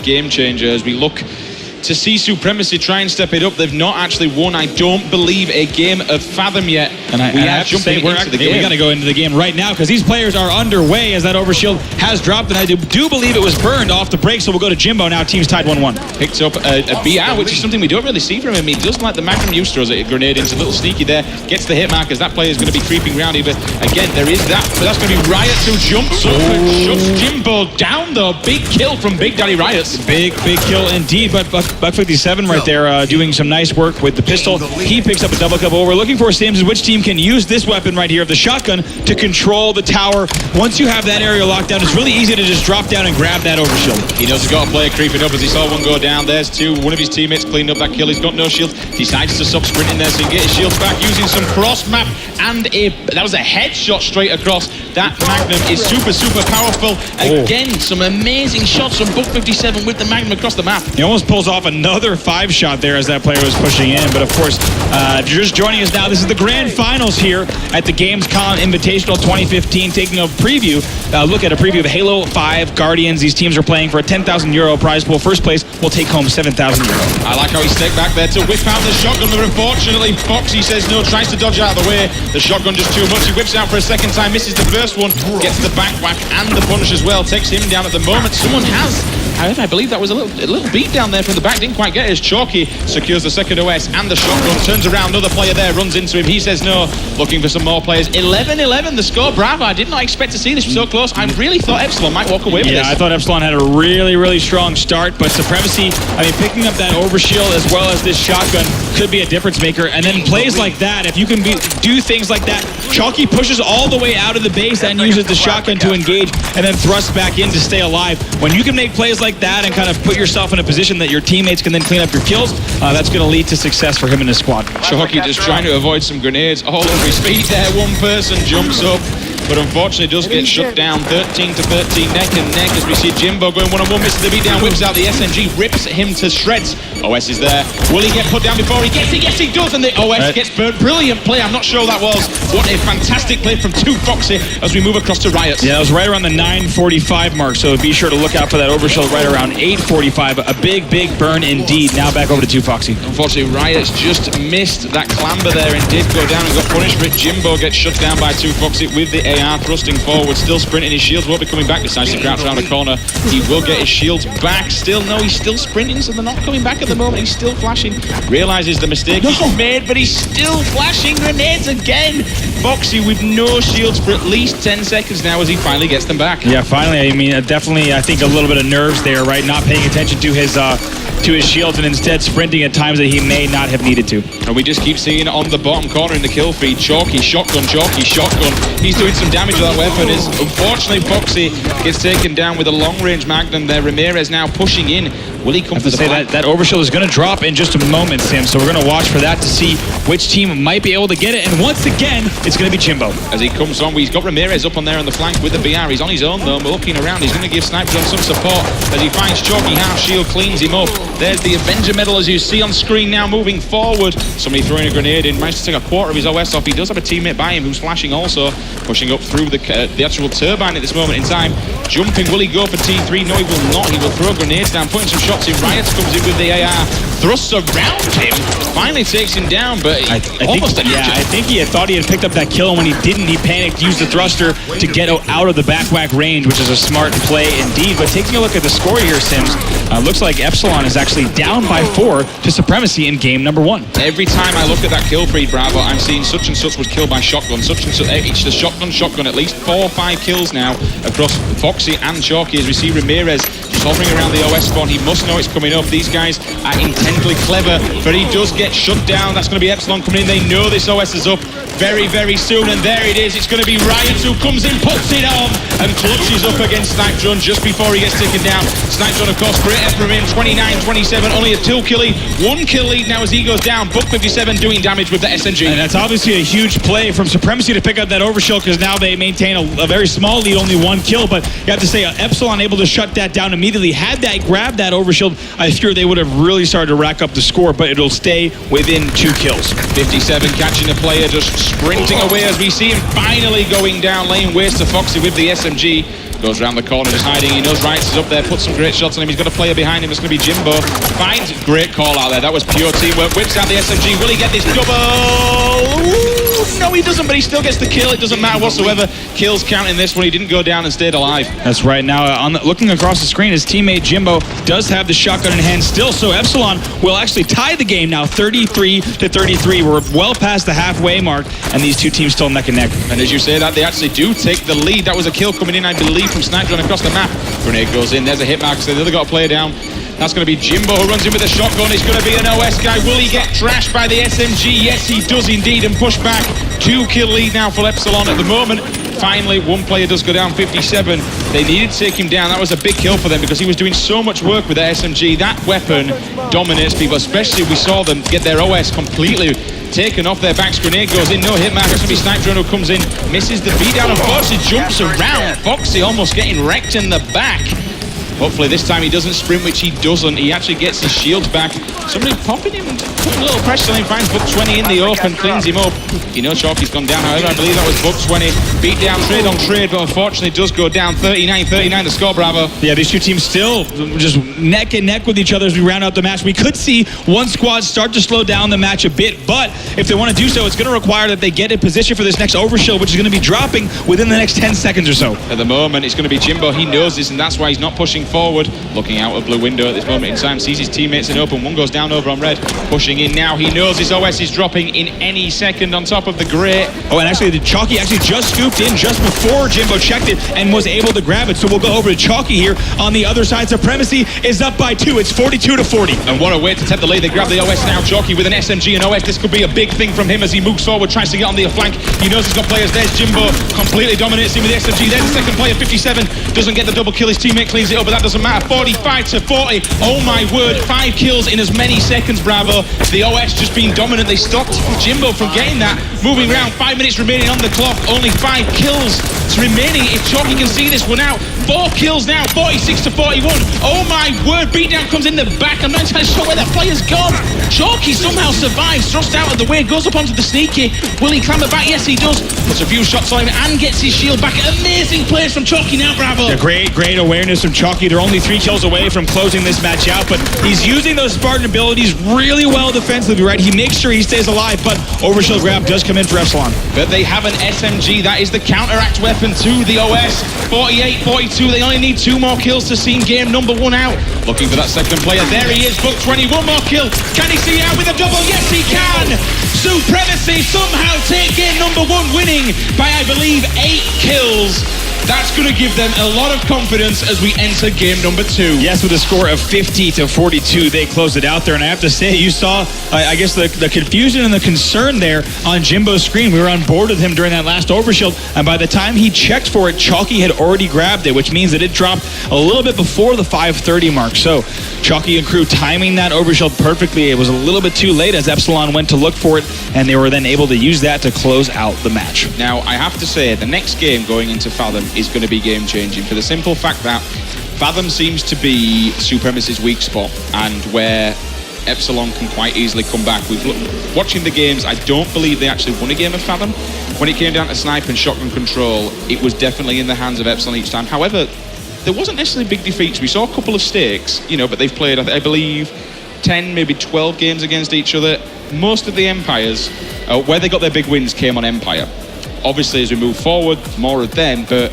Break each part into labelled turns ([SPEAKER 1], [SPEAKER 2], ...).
[SPEAKER 1] game changer as we look to see Supremacy try and step it up. They've not actually won, I don't believe, a game of Fathom yet.
[SPEAKER 2] And I have to say, we got to go into the game right now because these players are underway as that overshield has dropped, and I do believe it was burned off the break, so we'll go to Jimbo now. Team's tied 1-1.
[SPEAKER 1] Picked up a BR, which is something we don't really see from him. He does like the Magnum use, throws a grenade into a little sneaky there, gets the hit mark as that player is going to be creeping around here. But again, there is that, but that's going to be Riot's who jumps up and shuts Jimbo down, though. Big kill from Big Daddy Riot's.
[SPEAKER 2] Big kill indeed, but Buck 57 right there doing some nice work with the pistol. He picks up a double kill. What we're looking for, Sims, is which team can use this weapon right here of the shotgun to control the tower. Once you have that area locked down, it's really easy to just drop down and grab that overshield.
[SPEAKER 1] He knows he's got a player creeping up as he saw one go down. There's two. One of his teammates cleaned up that kill. He's got no shield. Decides to stop sprinting there so he can get his shields back using some cross map, and that was a headshot straight across. That Magnum is super powerful. Again, some amazing shots from Buck 57 with the Magnum across the map.
[SPEAKER 2] He almost pulls off another 5-shot there as that player was pushing in. But of course, if you're just joining us now, this is the grand finals here at the Gamescom Invitational 2015, taking a preview, look at a preview of Halo 5 Guardians. These teams are playing for a €10,000 prize pool. First place will take home €7,000.
[SPEAKER 1] I like how he stepped back there to whip out the shotgun, but unfortunately Foxy says no, tries to dodge out of the way. The shotgun just too much. He whips out for a second time, misses the first one, gets the back whack and the punish as well, takes him down at the moment. Someone has, however, I believe that was a little beat down there from the back, didn't quite get it as Chalky secures the second OS and the shotgun, turns around, another player there, runs into him, he says no, looking for some more players. 11-11 the score. Bravo, I did not expect to see this so close. I really thought Epsilon might walk away with this.
[SPEAKER 2] Yeah, I thought Epsilon had a really strong start, but Supremacy, I mean, picking up that overshield as well as this shotgun could be a difference maker. And then plays like that, if you can do things like that, Chalky pushes all the way out of the base and uses the shotgun to engage and then thrusts back in to stay alive. When you can make plays like that and kind of put yourself in a position that your teammates can then clean up your kills, that's going to lead to success for him and his squad.
[SPEAKER 1] Chalky just trying to avoid some grenades all over his feet there. One person jumps up, but unfortunately does get shut down. 13-13, neck and neck as we see Jimbo going one-on-one, misses the beat down, whips out the SMG, rips him to shreds. OS is there. Will he get put down before he gets it? Yes, he does, and the OS gets burnt. Brilliant play. I'm not sure that was. What a fantastic play from 2 Foxy as we move across to Riot.
[SPEAKER 2] Yeah, that was right around the 9:45 mark, so be sure to look out for that overshield right around 8:45. A big burn indeed. Now back over to 2 Foxy.
[SPEAKER 1] Unfortunately, Riot's just missed that clamber there and did go down and got punished for it. Jimbo gets shut down by 2 Foxy with the AR thrusting forward, still sprinting. His shields won't be coming back. Decides to crouch around the corner. He will get his shields back. Still, no, he's still sprinting, so they're not coming back at the moment. He's still flashing. Realizes the mistake he's made, but he's still flashing grenades again. Foxy with no shields for at least 10 seconds now as he finally gets them back.
[SPEAKER 2] Yeah, finally. I mean, definitely, I think a little bit of nerves there, right? Not paying attention to his shields and instead sprinting at times that he may not have needed to.
[SPEAKER 1] And we just keep seeing on the bottom corner in the kill feed, Chalky shotgun. He's doing some damage with that weapon. Unfortunately, Foxy gets taken down with a long-range Magnum there. Ramirez now pushing in. Will he come for the flank?
[SPEAKER 2] That overshield is going to drop in just a moment, Sim, so we're going to watch for that to see which team might be able to get it. And once again, it's going to be Jimbo.
[SPEAKER 1] As he comes on, he's got Ramirez up on there on the flank with the BR. He's on his own, though, looking around. He's going to give Snipers on some support as he finds Chalky, half shield, cleans him up. There's the Avenger medal as you see on screen now moving forward. Somebody throwing a grenade in, managed to take a quarter of his OS off. He does have a teammate by him who's flashing also, pushing up through the actual turbine at this moment in time. Jumping, will he go for T3? No, he will not. He will throw grenades down, putting some shots in. Riot comes in with the AR, thrusts around him, finally takes him down, but I
[SPEAKER 2] think he had thought he had picked up that kill, and when he didn't, he panicked, used the thruster to get out of the back whack range, which is a smart play indeed. But taking a look at the score here, Sims, looks like Epsilon is actually down by 4 to Supremacy in game number 1.
[SPEAKER 1] Every time I look at that kill feed, Bravo, I'm seeing such and such was killed by shotgun, such and such, each the shotgun, at least 4 or 5 kills now across Foxy and Chalky as we see Ramirez just hovering around the OS spawn. He must know it's coming up. These guys are intensely clever, but he does get shut down. That's going to be Epsilon coming in. They know this OS is up very soon, and there it is. It's going to be Riot who comes in, puts it on, and clutches up against Snipedrone just before he gets taken down. Snipedrone, of course, great effort from him, 29-27, only a 2-kill lead, 1-kill lead now as he goes down. Buck 57 doing damage with the SMG.
[SPEAKER 2] And that's obviously a huge play from Supremacy to pick up that overshield, because now they maintain a very small lead, only 1 kill, but you have to say Epsilon able to shut that down immediately. immediately. Had that grabbed that overshield, I fear they would have really started to rack up the score, but it'll stay within 2 kills.
[SPEAKER 1] 57 catching a player, just sprinting away as we see him finally going down lane. Waste to Foxy with the SMG. Goes around the corner, just hiding. He knows Rights is up there, puts some great shots on him. He's got a player behind him. It's going to be Jimbo. Finds great call out there. That was pure teamwork. Whips out the SMG. Will he get this double? Ooh, no, he doesn't, but he still gets the kill. It doesn't matter whatsoever. Kills count in this one. He didn't go down and stayed alive.
[SPEAKER 2] That's right. Now, looking across the screen, his teammate Jimbo does have the shotgun in hand still, so Epsilon will actually tie the game now, 33-33. We're well past the halfway mark, and these two teams still neck and neck.
[SPEAKER 1] And as you say that, they actually do take the lead. That was a kill coming in, I believe, from Snipe Drone across the map. Grenade goes in. There's a hit mark, so they've got a player down. That's going to be Jimbo who runs in with a shotgun. It's going to be an OS guy. Will he get trashed by the SMG? Yes, he does indeed, and push back. 2-kill lead now for Epsilon at the moment. Finally, one player does go down, 57. They needed to take him down. That was a big kill for them because he was doing so much work with their SMG. That weapon dominates people, especially we saw them get their OS completely taken off their backs. Grenade goes in, no hit mark. It's going to be Snipe Drone who comes in, misses the beatdown, and Foxy jumps around. Foxy almost getting wrecked in the back. Hopefully this time he doesn't sprint, which he doesn't. He actually gets his shields back. Somebody popping him and putting a little pressure on him. Finds Buck 20 in the open, cleans him up. You know Chalky's gone down, however, I believe that was Buck 20. Beat down trade on trade, but unfortunately does go down 39-39 the score, Bravo.
[SPEAKER 2] Yeah, these two teams still just neck and neck with each other as we round out the match. We could see one squad start to slow down the match a bit, but if they want to do so, it's going to require that they get in position for this next overshield, which is going to be dropping within the next 10 seconds or so.
[SPEAKER 1] At the moment, it's going to be Jimbo. He knows this, and that's why he's not pushing forward. Looking out a blue window at this moment in time, sees his teammates in open. One goes down over on red, pushing in now. He knows his OS is dropping in any second on top of the grate.
[SPEAKER 2] Oh, and actually, the Chalky actually just scooped in just before Jimbo checked it and was able to grab it. So we'll go over to Chalky here on the other side. Supremacy is up by 2. It's 42-40.
[SPEAKER 1] And what a way to take the lead. They grab the OS now. Chalky with an SMG and OS. This could be a big thing from him as he moves forward, tries to get on the flank. He knows he's got players. There's Jimbo, completely dominates him with the SMG. There's the second player, 57. Doesn't get the double kill. His teammate cleans it up, but that doesn't matter. 45-40. Oh my word, 5 kills in as many seconds, Bravo. The OS just being dominant. They stopped Jimbo from getting that. Moving around, 5 minutes remaining on the clock. Only 5 kills remaining. If Chalky can see this one out, 4 kills now, 46-41. Oh my word, beatdown comes in the back. I'm not entirely sure where that player's gone. Chalky somehow survives, thrust out of the way, goes up onto the sneaky. Will he clamber back? Yes, he does. Puts a few shots on him and gets his shield back. Amazing plays from Chalky now, Bravo.
[SPEAKER 2] Yeah, great awareness from Chalky. They're only 3 kills away from closing this match out, but he's using those Spartan abilities really well defensively, right? He makes sure he stays alive, but overshield grab does come in for Epsilon.
[SPEAKER 1] But they have an SMG. That is the counteract weapon to the OS. 48-42. They only need 2 more kills to see game number 1 out. Looking for that second player. There he is. Buck 20. 1 more kill. Can he see out with a double? Yes, he can. Supremacy somehow take game number 1, winning by, I believe, 8 kills. That's going to give them a lot of confidence as we enter game number 2.
[SPEAKER 2] Yes, with a score of 50-42, they closed it out there. And I have to say, you saw, I guess, the confusion and the concern there on Jimbo's screen. We were on board with him during that last overshield. And by the time he checked for it, Chalky had already grabbed it, which means that it dropped a little bit before the 5:30 mark. So Chalky and crew timing that overshield perfectly. It was a little bit too late as Epsilon went to look for it, and they were then able to use that to close out the match.
[SPEAKER 1] Now, I have to say, the next game going into Fathom is going to be game-changing for the simple fact that Fathom seems to be Supremacy's weak spot and where Epsilon can quite easily come back. Watching the games, I don't believe they actually won a game of Fathom. When it came down to snipe and shotgun control, it was definitely in the hands of Epsilon each time. However, there wasn't necessarily big defeats. We saw a couple of stakes, but they've played, I believe, 10, maybe 12 games against each other. Most of the Empires, where they got their big wins, came on Empire. Obviously, as we move forward, more of them, but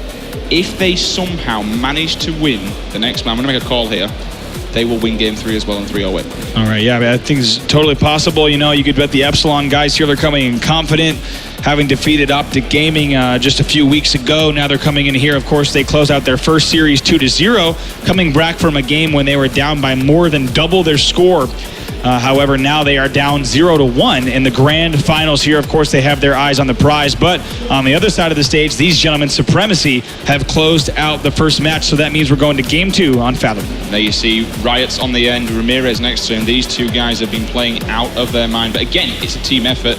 [SPEAKER 1] if they somehow manage to win the next man, I'm going to make a call here, they will win game 3 as well and 3-0 win.
[SPEAKER 2] All right, yeah, I think it's totally possible. You could bet the Epsilon guys here, they're coming in confident, having defeated Optic Gaming just a few weeks ago. Now they're coming in here. Of course, they closed out their first series 2-0, coming back from a game when they were down by more than double their score. However, now they are down 0-1 in the grand finals here. Of course, they have their eyes on the prize, but on the other side of the stage, these gentlemen, Supremacy, have closed out the first match, so that means we're going to game 2 on Fathom.
[SPEAKER 1] There you see Riot's on the end, Ramirez next to him. These two guys have been playing out of their mind, but again, it's a team effort.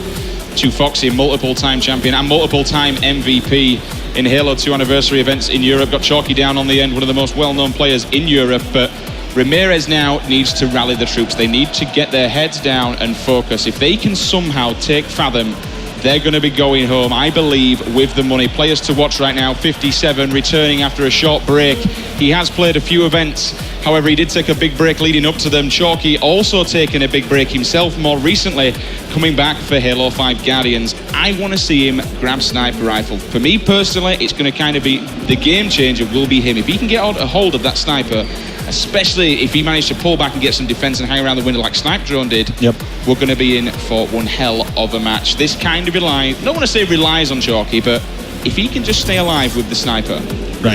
[SPEAKER 1] To Foxy, multiple-time champion and multiple-time MVP. in Halo 2 anniversary events in Europe. Got Chalky down on the end, one of the most well-known players in Europe. But Ramirez now needs to rally the troops. They need to get their heads down and focus. If they can somehow take Fathom, they're going to be going home, I believe, with the money. Players to watch right now, 57, returning after a short break. He has played a few events. However, he did take a big break leading up to them. Chalky also taking a big break himself more recently, coming back for Halo 5 Guardians. I want to see him grab sniper rifle. For me personally, it's going to kind of be the game changer will be him. If he can get a hold of that sniper, especially if he managed to pull back and get some defense and hang around the window like Snipe Drone did, we're going to be in for one hell of a match. This kind of relies, I don't want to say relies on Chalky, but if he can just stay alive with the sniper,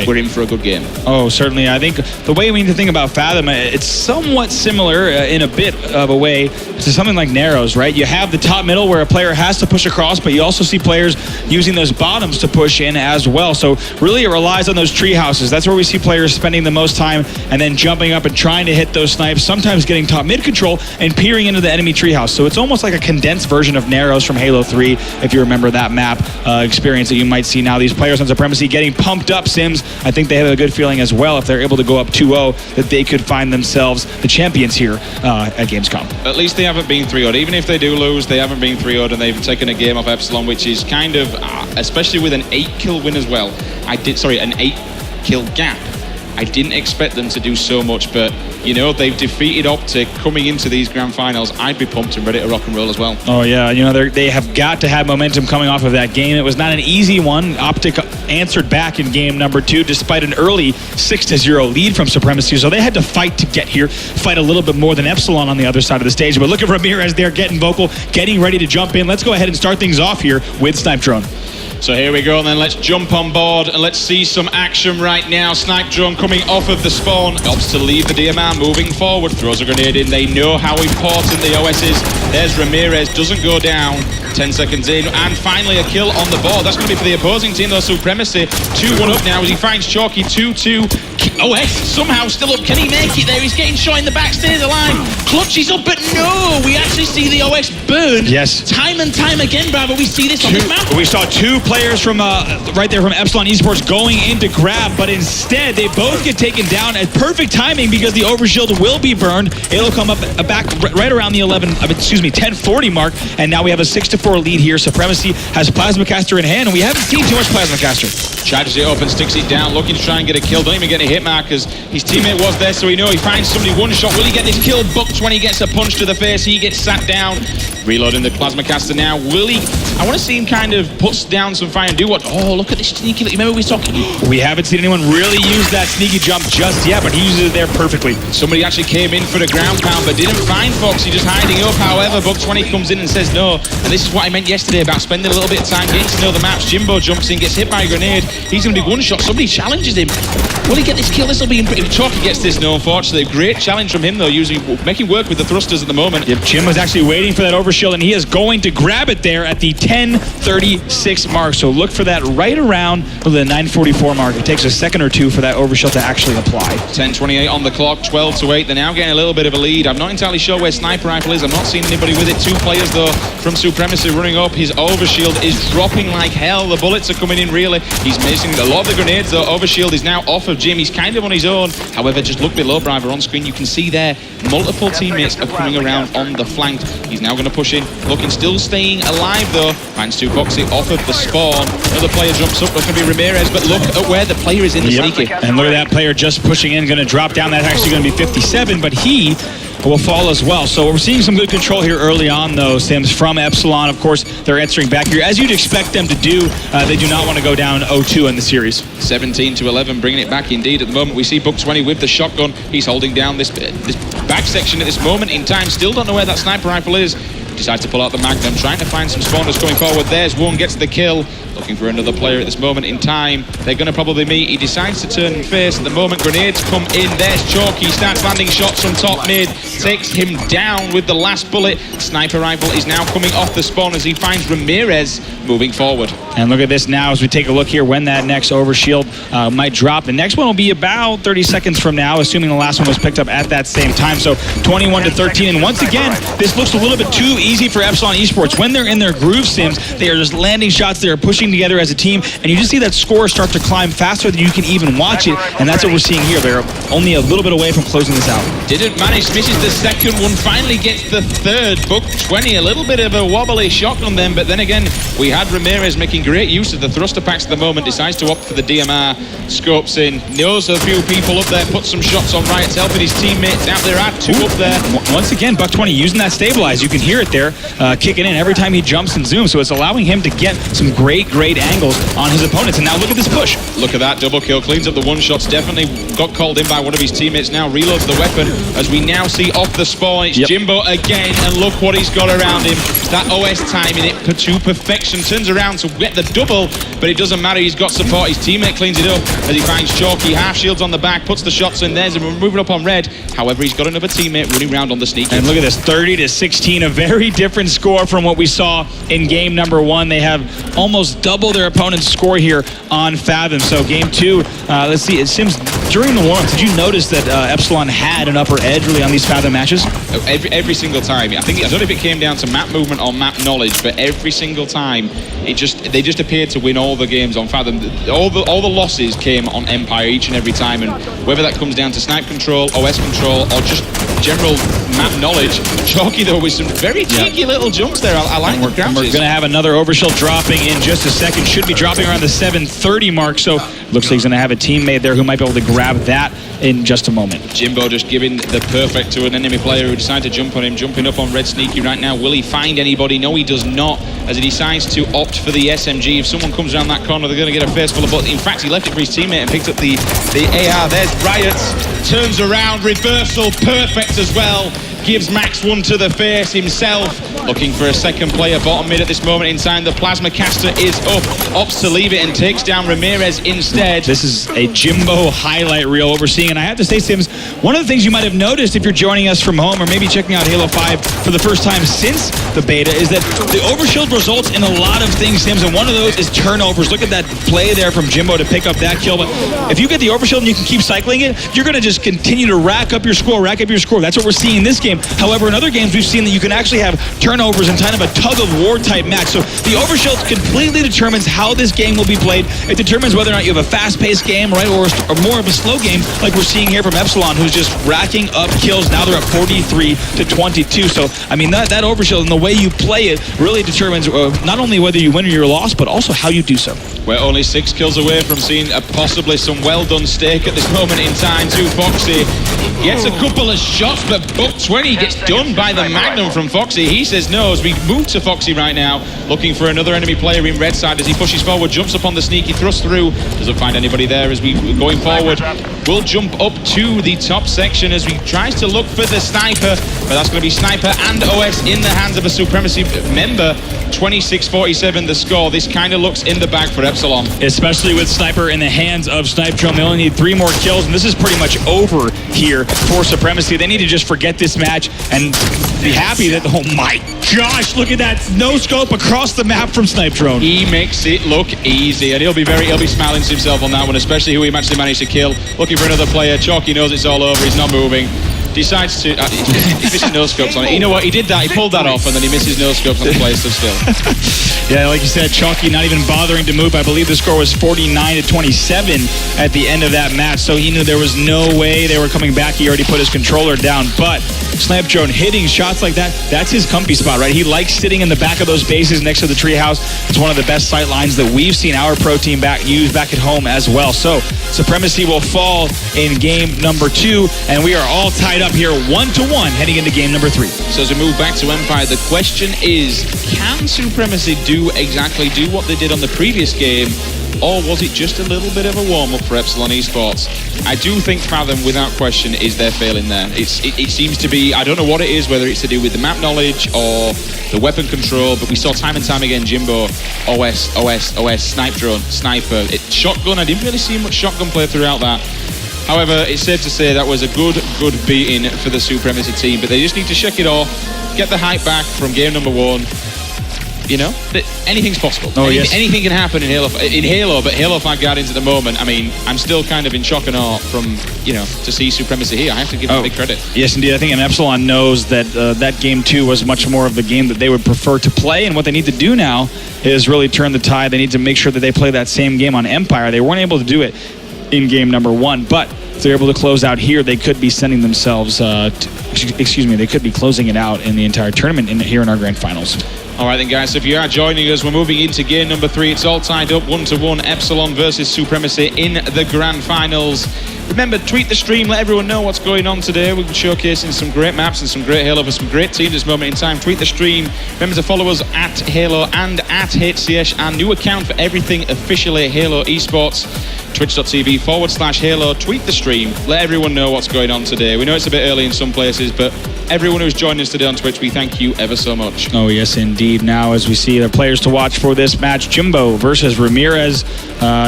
[SPEAKER 1] we're in for a good game.
[SPEAKER 2] Oh, certainly. I think the way we need to think about Fathom, it's somewhat similar in a bit of a way to something like Narrows, right? You have the top middle where a player has to push across, but you also see players using those bottoms to push in as well. So really it relies on those tree houses. That's where we see players spending the most time and then jumping up and trying to hit those snipes, sometimes getting top mid control and peering into the enemy treehouse. So it's almost like a condensed version of Narrows from Halo 3, if you remember that map experience that you might see now. These players on Supremacy getting pumped up, Sims. I think they have a good feeling as well if they're able to go up 2-0 that they could find themselves the champions here at Gamescom.
[SPEAKER 1] At least they haven't been 3-0'd. Even if they do lose, they haven't been 3-0'd, and they've taken a game off Epsilon, which is kind of, especially with an 8-kill win as well. An 8-kill gap. I didn't expect them to do so much, but you know, they've defeated Optic coming into these grand finals. I'd be pumped and ready to rock and roll as well.
[SPEAKER 2] Oh yeah, you know, they have got to have momentum coming off of that game. It was not an easy one. Optic answered back in game number 2 despite an early 6-0 lead from Supremacy, so they had to fight to get here, fight a little bit more than Epsilon on the other side of the stage. But look at Ramirez there getting vocal, getting ready to jump in. Let's go ahead and start things off here with Snipe Drone.
[SPEAKER 1] So here we go, and then let's jump on board and let's see some action right now. Snipe Drone coming off of the spawn, opts to leave the DMR, moving forward, throws a grenade in. They know how important the OS is. There's Ramirez, doesn't go down. 10 seconds in, and finally a kill on the board. That's going to be for the opposing team, though. Supremacy 2-1 up now as he finds Chalky. 2-2. OS somehow still up. Can he make it there? He's getting shot in the back, stays alive. Clutches up, but no! We actually see the OS burn.
[SPEAKER 2] Yes.
[SPEAKER 1] Time and time again, Bravo. We see this on this map.
[SPEAKER 2] We saw 2 players from right there from Epsilon eSports going in to grab, but instead they both get taken down at perfect timing because the overshield will be burned. It'll come up back right around the 10:40 mark, and now we have a 6-4 lead here. Supremacy has Plasma Caster in hand, and we haven't seen too much Plasma Caster.
[SPEAKER 1] Charges it up and sticks it down, looking to try and get a kill. Don't even get a hit mark because his teammate was there, so we know he finds somebody one shot. Will he get this kill? Booked when he gets a punch to the face. He gets sat down. Reloading the Plasma Caster now. Will he? I want to see him kind of puts down some fire and do what? Oh, look at this sneaky. Remember we were talking?
[SPEAKER 2] We haven't seen anyone really use that sneaky jump just yet, but he uses it there perfectly.
[SPEAKER 1] Somebody actually came in for the ground pound, but didn't find Foxy, just hiding up. However, Buck20 comes in and says no. And this is what I meant yesterday about spending a little bit of time getting to know the maps. Jimbo jumps in, gets hit by a grenade. He's going to be one shot. Somebody challenges him. Will he get this kill? This will be if Chalky gets this, no, unfortunately. Great challenge from him, though, making work with the thrusters at the moment.
[SPEAKER 2] Yep, Jim was actually waiting for that overshield, and he is going to grab it there at the 10:36 mark. So look for that right around the 9:44 mark. It takes a second or two for that overshield to actually apply.
[SPEAKER 1] 10:28 on the clock, 12-8. They're now getting a little bit of a lead. I'm not entirely sure where Sniper Rifle is. I'm not seeing anybody with it. 2 players, though, from Supremacy running up. His overshield is dropping like hell. The bullets are coming in, really. He's missing a lot of the grenades, though. Overshield is now off of Jim. He's kind of on his own. However, just look below Briver on screen. You can see there multiple teammates are coming around on the flank. He's now going to push in. Looking, still staying alive, though. Finds 2 Foxy off of the spawn. Another player jumps up. That's going to be Ramirez, but look at where the player is in the sneaky.
[SPEAKER 2] And look at that player just pushing in, going to drop down. That's actually going to be 57, but he will fall as well. So we're seeing some good control here early on, though, Sims, from Epsilon. Of course, they're answering back here, as you'd expect them to do. They do not want to go down 0-2 in the series.
[SPEAKER 1] 17-11, bringing it back indeed. At the moment, we see Buck20 with the shotgun. He's holding down this back section at this moment in time. Still don't know where that sniper rifle is. Decides to pull out the Magnum, trying to find some spawners coming forward. There's one, gets the kill. Looking for another player at this moment in time. They're going to probably meet. He decides to turn and face. At the moment, grenades come in. There's Chalky. Starts landing shots from top mid. Takes him down with the last bullet. Sniper rifle is now coming off the spawn as he finds Ramirez moving forward.
[SPEAKER 2] And look at this now as we take a look here when that next overshield might drop. The next one will be about 30 seconds from now, assuming the last one was picked up at that same time. So 21-13. And once again, this looks a little bit too easy for Epsilon eSports. When they're in their groove, Sims, they are just landing shots. They are pushing working together as a team, and you just see that score start to climb faster than you can even watch it, and that's what we're seeing here. They're only a little bit away from closing this out.
[SPEAKER 1] Didn't manage, misses the second one, finally gets the third. Buck 20, a little bit of a wobbly shotgun then, but then again, we had Ramirez making great use of the thruster packs at the moment, decides to opt for the DMR, scopes in, knows a few people up there, puts some shots on Riot's helping his teammates out there, at two up there.
[SPEAKER 2] Once again, Buck 20 using that stabilize. You can hear it there, kicking in every time he jumps and zooms, so it's allowing him to get some great angles on his opponents. And now look at this push.
[SPEAKER 1] Look at that double kill, cleans up the one shots, definitely got called in by one of his teammates now, reloads the weapon, as we now see off the spawn, it's Jimbo again, and look what he's got around him. That OS timing it to perfection, turns around to get the double, but it doesn't matter, he's got support, his teammate cleans it up as he finds Chalky, half shields on the back, puts the shots in, there's and we're moving up on red. However, he's got another teammate running around on the sneak.
[SPEAKER 2] And look at this, 30-16, a very different score from what we saw in game number 1. They have almost double their opponent's score here on Fathom. So game 2, let's see, it seems during the warm-up, did you notice that Epsilon had an upper edge really on these Fathom matches?
[SPEAKER 1] Every single time. I don't know if it came down to map movement or map knowledge, but every single time they just appeared to win all the games on Fathom. All the losses came on Empire each and every time, and whether that comes down to snipe control, OS control, or just general map knowledge, Chalky though with some very cheeky little jumps there. I like the crouches.
[SPEAKER 2] We're going to have another overshield dropping in just a second. Should be dropping around the 7:30 mark, so looks like he's going to have a teammate there who might be able to grab that in just a moment.
[SPEAKER 1] Jimbo just giving the perfect to an enemy player who decided to jump on him, jumping up on Red Sneaky right now. Will he find anybody? No, he does not, as he decides to opt for the SMG. If someone comes around that corner, they're going to get a face full of bullets. In fact, he left it for his teammate and picked up the AR. There's Riot's, turns around, reversal, perfect as well. Gives Max one to the face himself. Looking for a second player bottom mid at this moment in time. The plasma caster is up. Opts to leave it and takes down Ramirez instead.
[SPEAKER 2] This is a Jimbo highlight reel overseeing. And I have to say, Sims, one of the things you might have noticed if you're joining us from home or maybe checking out Halo 5 for the first time since the beta is that the overshield results in a lot of things, Sims, and one of those is turnovers. Look at that play there from Jimbo to pick up that kill. But if you get the overshield and you can keep cycling it, you're going to just continue to rack up your score. That's what we're seeing in this game. However, in other games, we've seen that you can actually have turnovers and kind of a tug-of-war type match. So the overshield completely determines how this game will be played. It determines whether or not you have a fast-paced game, right, or more of a slow game, like we're seeing here from Epsilon, who's just racking up kills. Now they're at 43-22. So, I mean, that overshield and the way you play it really determines not only whether you win or you're lost, but also how you do so.
[SPEAKER 1] We're only 6 kills away from seeing possibly some well-done steak at this moment in time too. Foxy gets a couple of shots, but Buck 20 gets done by the Magnum from Foxy. He says no as we move to Foxy right now, looking for another enemy player in red side as he pushes forward, jumps up on the sneaky, thrusts through, doesn't find anybody there as we going forward. We'll jump up to the top section as we tries to look for the sniper, but that's going to be sniper and OS in the hands of a Supremacy member. 26-47 the score. This kind of looks in the bag for Epsilon.
[SPEAKER 2] Especially with Sniper in the hands of Snipe Drone. They only need 3 more kills, and this is pretty much over here for Supremacy. They need to just forget this match and be happy that, oh my gosh, look at that no scope across the map from Snipe Drone.
[SPEAKER 1] He makes it look easy, and he'll be smiling to himself on that one, especially who he actually managed to kill. Looking for another player. Chalky knows it's all over. He's not moving. Decides to he misses no scopes on it. You know what, he did that, he pulled that off, and then he misses no scopes on the player still.
[SPEAKER 2] Yeah, like you said, Chalky not even bothering to move. I believe the score was 49-27 at the end of that match, so he knew there was no way they were coming back. He already put his controller down, but Snipe Drone hitting shots like that, that's his comfy spot, right? He likes sitting in the back of those bases next to the treehouse. It's one of the best sight lines that we've seen our pro team use back at home as well. So Supremacy will fall in game number 2, and we are all tied up here 1-1 heading into game number 3.
[SPEAKER 1] So as we move back to Empire, the question is, can Supremacy do what they did on the previous game, or was it just a little bit of a warm-up for Epsilon eSports? I do think Fathom, without question, is their failing there. It seems to be, I don't know what it is, whether it's to do with the map knowledge or the weapon control, but we saw time and time again Jimbo, OS, Snipe Drone, Sniper, Shotgun. I didn't really see much Shotgun play throughout that. However, it's safe to say that was a good beating for the Supremacy team, but they just need to shake it off, get the hype back from game number 1, You know, anything's possible.
[SPEAKER 2] Oh, yes.
[SPEAKER 1] Anything can happen in Halo, but Halo 5 Guardians at the moment, I mean, I'm still kind of in shock and awe from, you know, to see Supremacy here. I have to give them big credit.
[SPEAKER 2] Yes, indeed. I think Epsilon knows that that game 2 was much more of the game that they would prefer to play, and what they need to do now is really turn the tide. They need to make sure that they play that same game on Empire. They weren't able to do it in game number 1, but if they're able to close out here, they could be sending themselves, they could be closing it out in the entire tournament here in our grand finals.
[SPEAKER 1] All right then, guys, so if you are joining us, we're moving into game number 3. It's all tied up 1-1, Epsilon versus Supremacy in the grand finals. Remember, tweet the stream, let everyone know what's going on today. We'll be showcasing some great maps and some great Halo for some great teams at this moment in time. Tweet the stream. Remember to follow us at Halo and at HCS, our new account for everything officially Halo eSports. Twitch.tv/Halo. Tweet the stream. Let everyone know what's going on today. We know it's a bit early in some places, but everyone who's joined us today on Twitch, we thank you ever so much.
[SPEAKER 2] Oh, yes, indeed. Now, as we see the players to watch for this match, Jimbo versus Ramirez.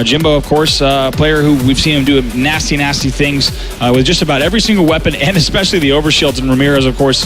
[SPEAKER 2] Jimbo, of course, a player who we've seen him do nasty things with just about every single weapon, and especially the overshields. And Ramirez, of course,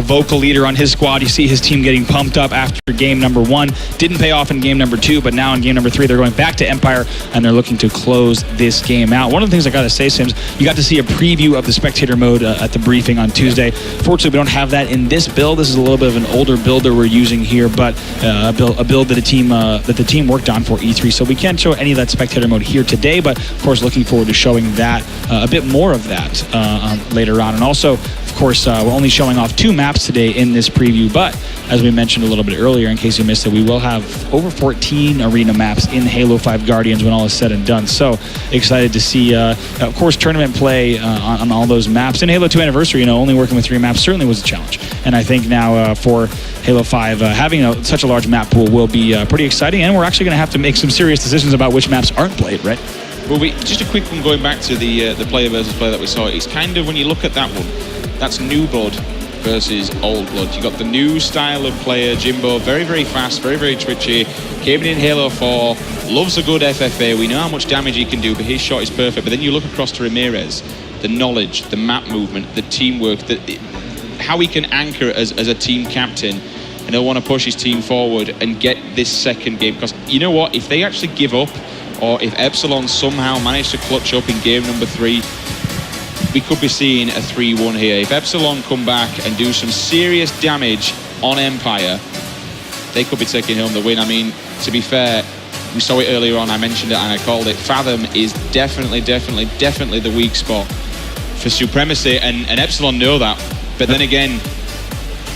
[SPEAKER 2] vocal leader on his squad. You see his team getting pumped up after game number 1. Didn't pay off in game number 2, but now in game number 3, they're going back to Empire, and they're looking to close this game out. One of the things I got to say, Sims, you got to see a preview of the spectator mode at the briefing on Tuesday. Fortunately, we don't have that in this build. This is a little bit of an older build that we're using here, but a build that the team worked on for E3. So we can't show any of that spectator mode here today, but of course, looking forward to showing that a bit more of that later on. And also, of course, we're only showing off 2 maps today in this preview, but as we mentioned a little bit earlier, in case you missed it, we will have over 14 arena maps in Halo 5 Guardians when all is said and done. So excited to see, of course, tournament play on all those maps. In Halo 2 Anniversary, only working with 3 maps certainly was a challenge. And I think now for Halo 5, having such a large map pool will be pretty exciting, and we're actually going to have to make some serious decisions about which maps aren't played, right?
[SPEAKER 1] Well, just a quick one going back to the player versus player that we saw. It's kind of, when you look at that one, that's new blood versus old blood. You got the new style of player, Jimbo, very fast, very twitchy. Came in Halo 4, loves a good FFA. We know how much damage he can do, but his shot is perfect. But then you look across to Ramirez, the knowledge, the map movement, the teamwork, how he can anchor as a team captain, and he'll want to push his team forward and get this second game. Because you know what, if they actually give up, or if Epsilon somehow manage to clutch up in game number 3, we could be seeing a 3-1 here. If Epsilon come back and do some serious damage on Empire, they could be taking home the win. I mean, to be fair, we saw it earlier on, I mentioned it and I called it. Fathom is definitely the weak spot for Supremacy, and Epsilon know that. But then again,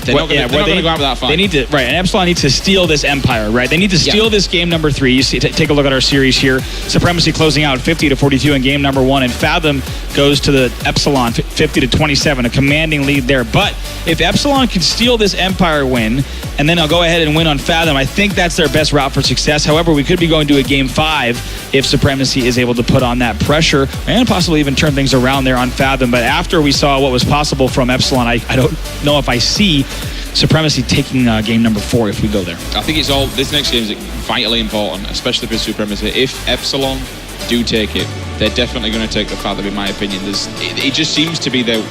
[SPEAKER 1] they're not going to go out with that fight.
[SPEAKER 2] They need to, right, and Epsilon needs to steal this Empire, right? They need to steal this game number 3. You see, take a look at our series here. Supremacy closing out 50-42 in game number 1, and Fathom goes to the Epsilon 50-27, a commanding lead there. But if Epsilon can steal this Empire win, and then I'll go ahead and win on Fathom, I think that's their best route for success. However, we could be going to a game 5 if Supremacy is able to put on that pressure and possibly even turn things around there on Fathom. But after we saw what was possible from Epsilon, I don't know if I see Supremacy taking game number 4 if we go there.
[SPEAKER 1] I think this next game is vitally important, especially for Supremacy. If Epsilon do take it, they're definitely going to take the Fathom, in my opinion. It just seems to be their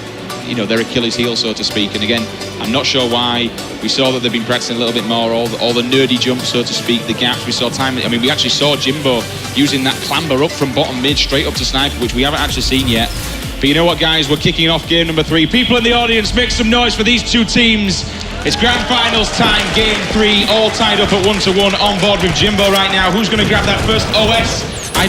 [SPEAKER 1] Achilles heel, so to speak. And again, I'm not sure why. We saw that they've been practicing a little bit more, all the nerdy jumps, so to speak, the gaps. We saw time. I mean, we actually saw Jimbo using that clamber up from bottom mid straight up to sniper, which we haven't actually seen yet. But you know what, guys? We're kicking off game number 3. People in the audience, make some noise for these 2 teams. It's grand finals time, game 3, all tied up at 1-1. On board with Jimbo right now. Who's going to grab that first OS? I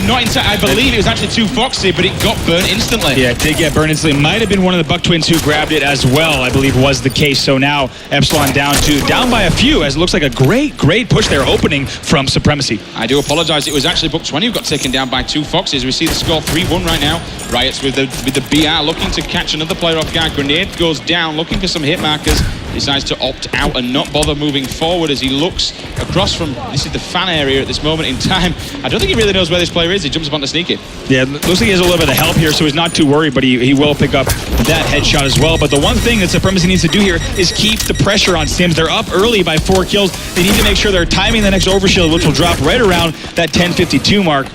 [SPEAKER 1] believe it was actually 2 Foxy, but it got burned instantly. Yeah, it did get burned instantly. Might have been one of the Buck twins who grabbed it as well, I believe was the case. So now Epsilon down by a few, as it looks like a great push there opening from Supremacy. I do apologize. It was actually Buck 20 who got taken down by 2 Foxes. We see the score 3-1 right now. Riots with the BR looking to catch another player off guard. Grenade goes down, looking for some hit markers. Decides to opt out and not bother moving forward as he looks across from, this is the fan area at this moment in time. I don't think he really knows where this player is. He jumps up on the sneaky. Yeah, looks like he has a little bit of help here, so he's not too worried, but he will pick up that headshot as well. But the one thing that Supremacy needs to do here is keep the pressure on Sims. They're up early by 4 kills. They need to make sure they're timing the next overshield, which will drop right around that 10:52 mark,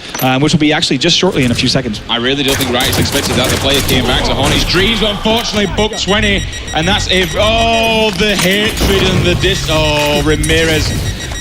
[SPEAKER 1] which will be actually just shortly in a few seconds. I really don't think Riot's expected that. The player came back to haunt his dreams, but unfortunately, Buck 20, and that's if, oh, the hatred and the Ramirez.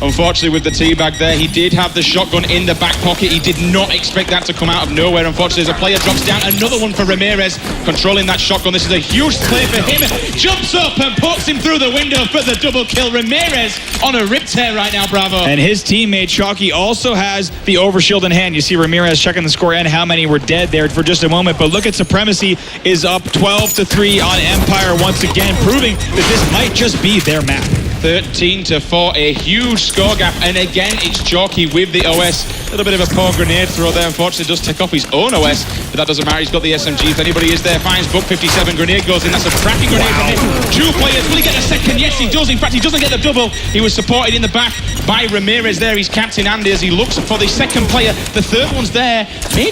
[SPEAKER 1] unfortunately, with the teabag there. He did have the shotgun in the back pocket. He did not expect that to come out of nowhere. Unfortunately, as a player drops down, another one for Ramirez, controlling that shotgun. This is a huge play for him. Jumps up and pokes him through the window for the double kill. Ramirez on a rip tear right now, Bravo.
[SPEAKER 2] And his teammate, Chalky, also has the overshield in hand. You see Ramirez checking the score and how many were dead there for just a moment. But look at Supremacy is up 12-3 on Empire once again, proving that this might just be their map.
[SPEAKER 1] 13-4, a huge score gap, and again it's Chalky with the OS. A little bit of a poor grenade throw there, unfortunately does take off his own OS, but that doesn't matter, he's got the SMG. If anybody is there, finds Buck 57, grenade goes in, that's a cracking grenade from him. Two players, will he get a second? Yes he does, in fact he doesn't get the double. He was supported in the back by Ramirez there, he's Captain Andy as he looks for the second player. The third one's there,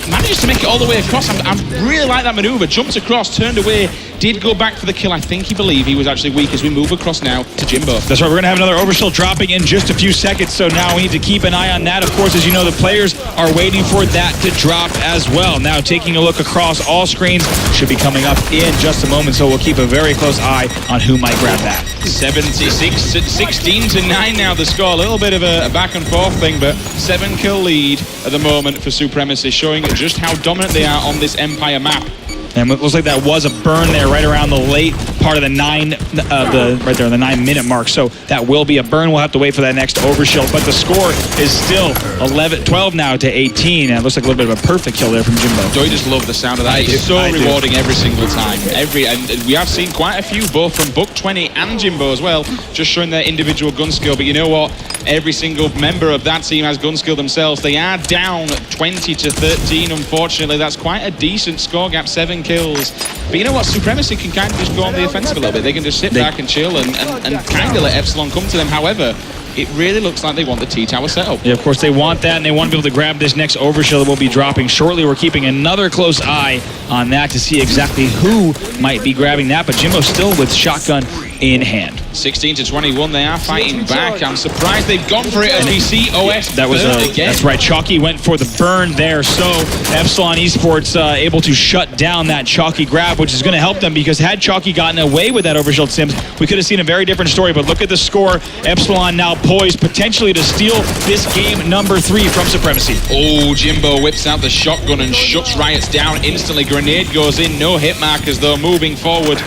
[SPEAKER 1] manages to make it all the way across. I really like that maneuver, jumps across, turned away, did go back for the kill. I think he believed he was actually weak as we move across now to Jimbo.
[SPEAKER 2] That's right, we're going to have another overshield dropping in just a few seconds, so now we need to keep an eye on that. Of course, as you know, the players are waiting for that to drop as well. Now, taking a look across all screens should be coming up in just a moment, so we'll keep a very close eye on who might grab that.
[SPEAKER 1] 16-9 now the score. A little bit of a back and forth thing, but 7-kill lead at the moment for Supremacy, showing just how dominant they are on this Empire map.
[SPEAKER 2] And it looks like that was a burn there right around the late part of the right there on the 9-minute mark. So that will be a burn. We'll have to wait for that next overshield. But the score is still 12 now to 18. And it looks like a little bit of a perfect kill there from Jimbo.
[SPEAKER 1] Do you just love the sound of that? It's so rewarding every single time. And we have seen quite a few, both from Buck 20 and Jimbo as well, just showing their individual gun skill. But you know what? Every single member of that team has gun skill themselves. They are down 20-13, unfortunately. That's quite a decent score gap, 7 kills. But you know what? Supremacy can kind of just go on the offensive a little bit. They can just sit back and chill and kind of let Epsilon come to them. However, it really looks like they want the T-Tower setup.
[SPEAKER 2] Yeah, of course, they want that, and they want to be able to grab this next overshield that will be dropping shortly. We're keeping another close eye on that to see exactly who might be grabbing that, but Jimbo's still with shotgun in hand.
[SPEAKER 1] 16-21, they are fighting back. I'm surprised they've gone for it as we see OS
[SPEAKER 2] that was again. That's right, Chalky went for the burn there, so Epsilon eSports able to shut down that Chalky grab, which is going to help them, because had Chalky gotten away with that overshield Sims, we could have seen a very different story. But look at the score. Epsilon now poised potentially to steal this game number 3 from Supremacy.
[SPEAKER 1] Oh, Jimbo whips out the shotgun and shuts Riots down instantly. Grenade goes in, no hit markers though, moving forward.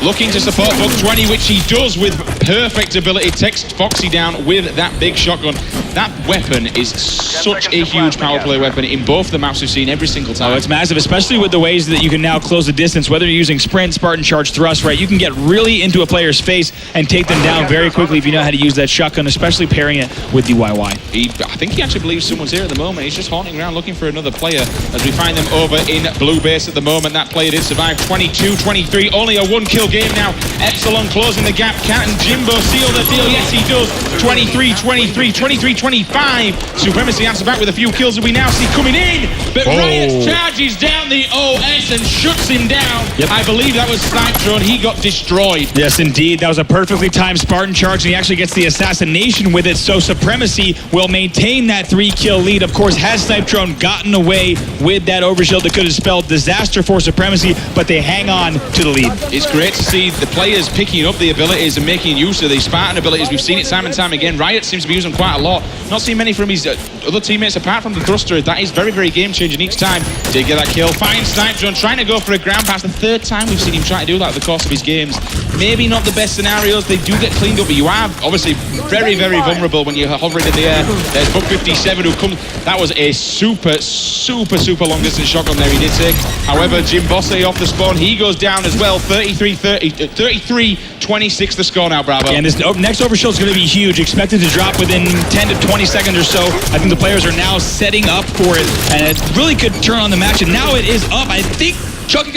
[SPEAKER 1] Looking to support Buck 20, which he does with perfect ability. Takes Foxy down with that big shotgun. That weapon is such a huge power play weapon in both the maps we've seen every single time.
[SPEAKER 2] Oh, it's massive, especially with the ways that you can now close the distance, whether you're using sprint, Spartan charge, thrust, right? You can get really into a player's face and take them down very quickly if you know how to use that shotgun, especially pairing it with the YY.
[SPEAKER 1] I think he actually believes someone's here at the moment. He's just haunting around looking for another player as we find them over in blue base at the moment. That player did survive. 22-23, only a 1-kill game now. Epsilon closing the gap. Cat and Jimbo seal the deal. Yes, he does. 23-23, 23-25. Supremacy answer back with a few kills that we now see coming in. But Riot charges down the OS and shuts him down. Yep. I believe that was Snipe Drone. He got destroyed.
[SPEAKER 2] Yes, indeed. That was a perfectly timed Spartan charge, and he actually gets the assassination with it. So Supremacy will maintain that 3-kill lead. Of course, has Snipe Drone gotten away with that overshield that could have spelled disaster for Supremacy, but they hang on to the lead.
[SPEAKER 1] It's great to see the players picking up the abilities and making use of the Spartan abilities. We've seen it time and time again. Riot seems to be using quite a lot. Not seen many from his other teammates apart from the thruster. That is very, very game-changing each time. Did get that kill. Fine Snipe Drone trying to go for a ground pass. The 3rd time we've seen him try to do that over the course of his games. Maybe not the best scenarios. They do get cleaned up, but you are obviously very, very vulnerable when you're hovering in the air. There's Buck 57 who comes. That was a super long distance shotgun there he did take. However, Jim Bosse off the spawn. He goes down as well. 33-26 the score now, Bravo.
[SPEAKER 2] And this next overshield is going to be huge. Expected to drop within 10 to 20 seconds or so. I think the players are now setting up for it, and it really could turn on the match. And now it is up. I think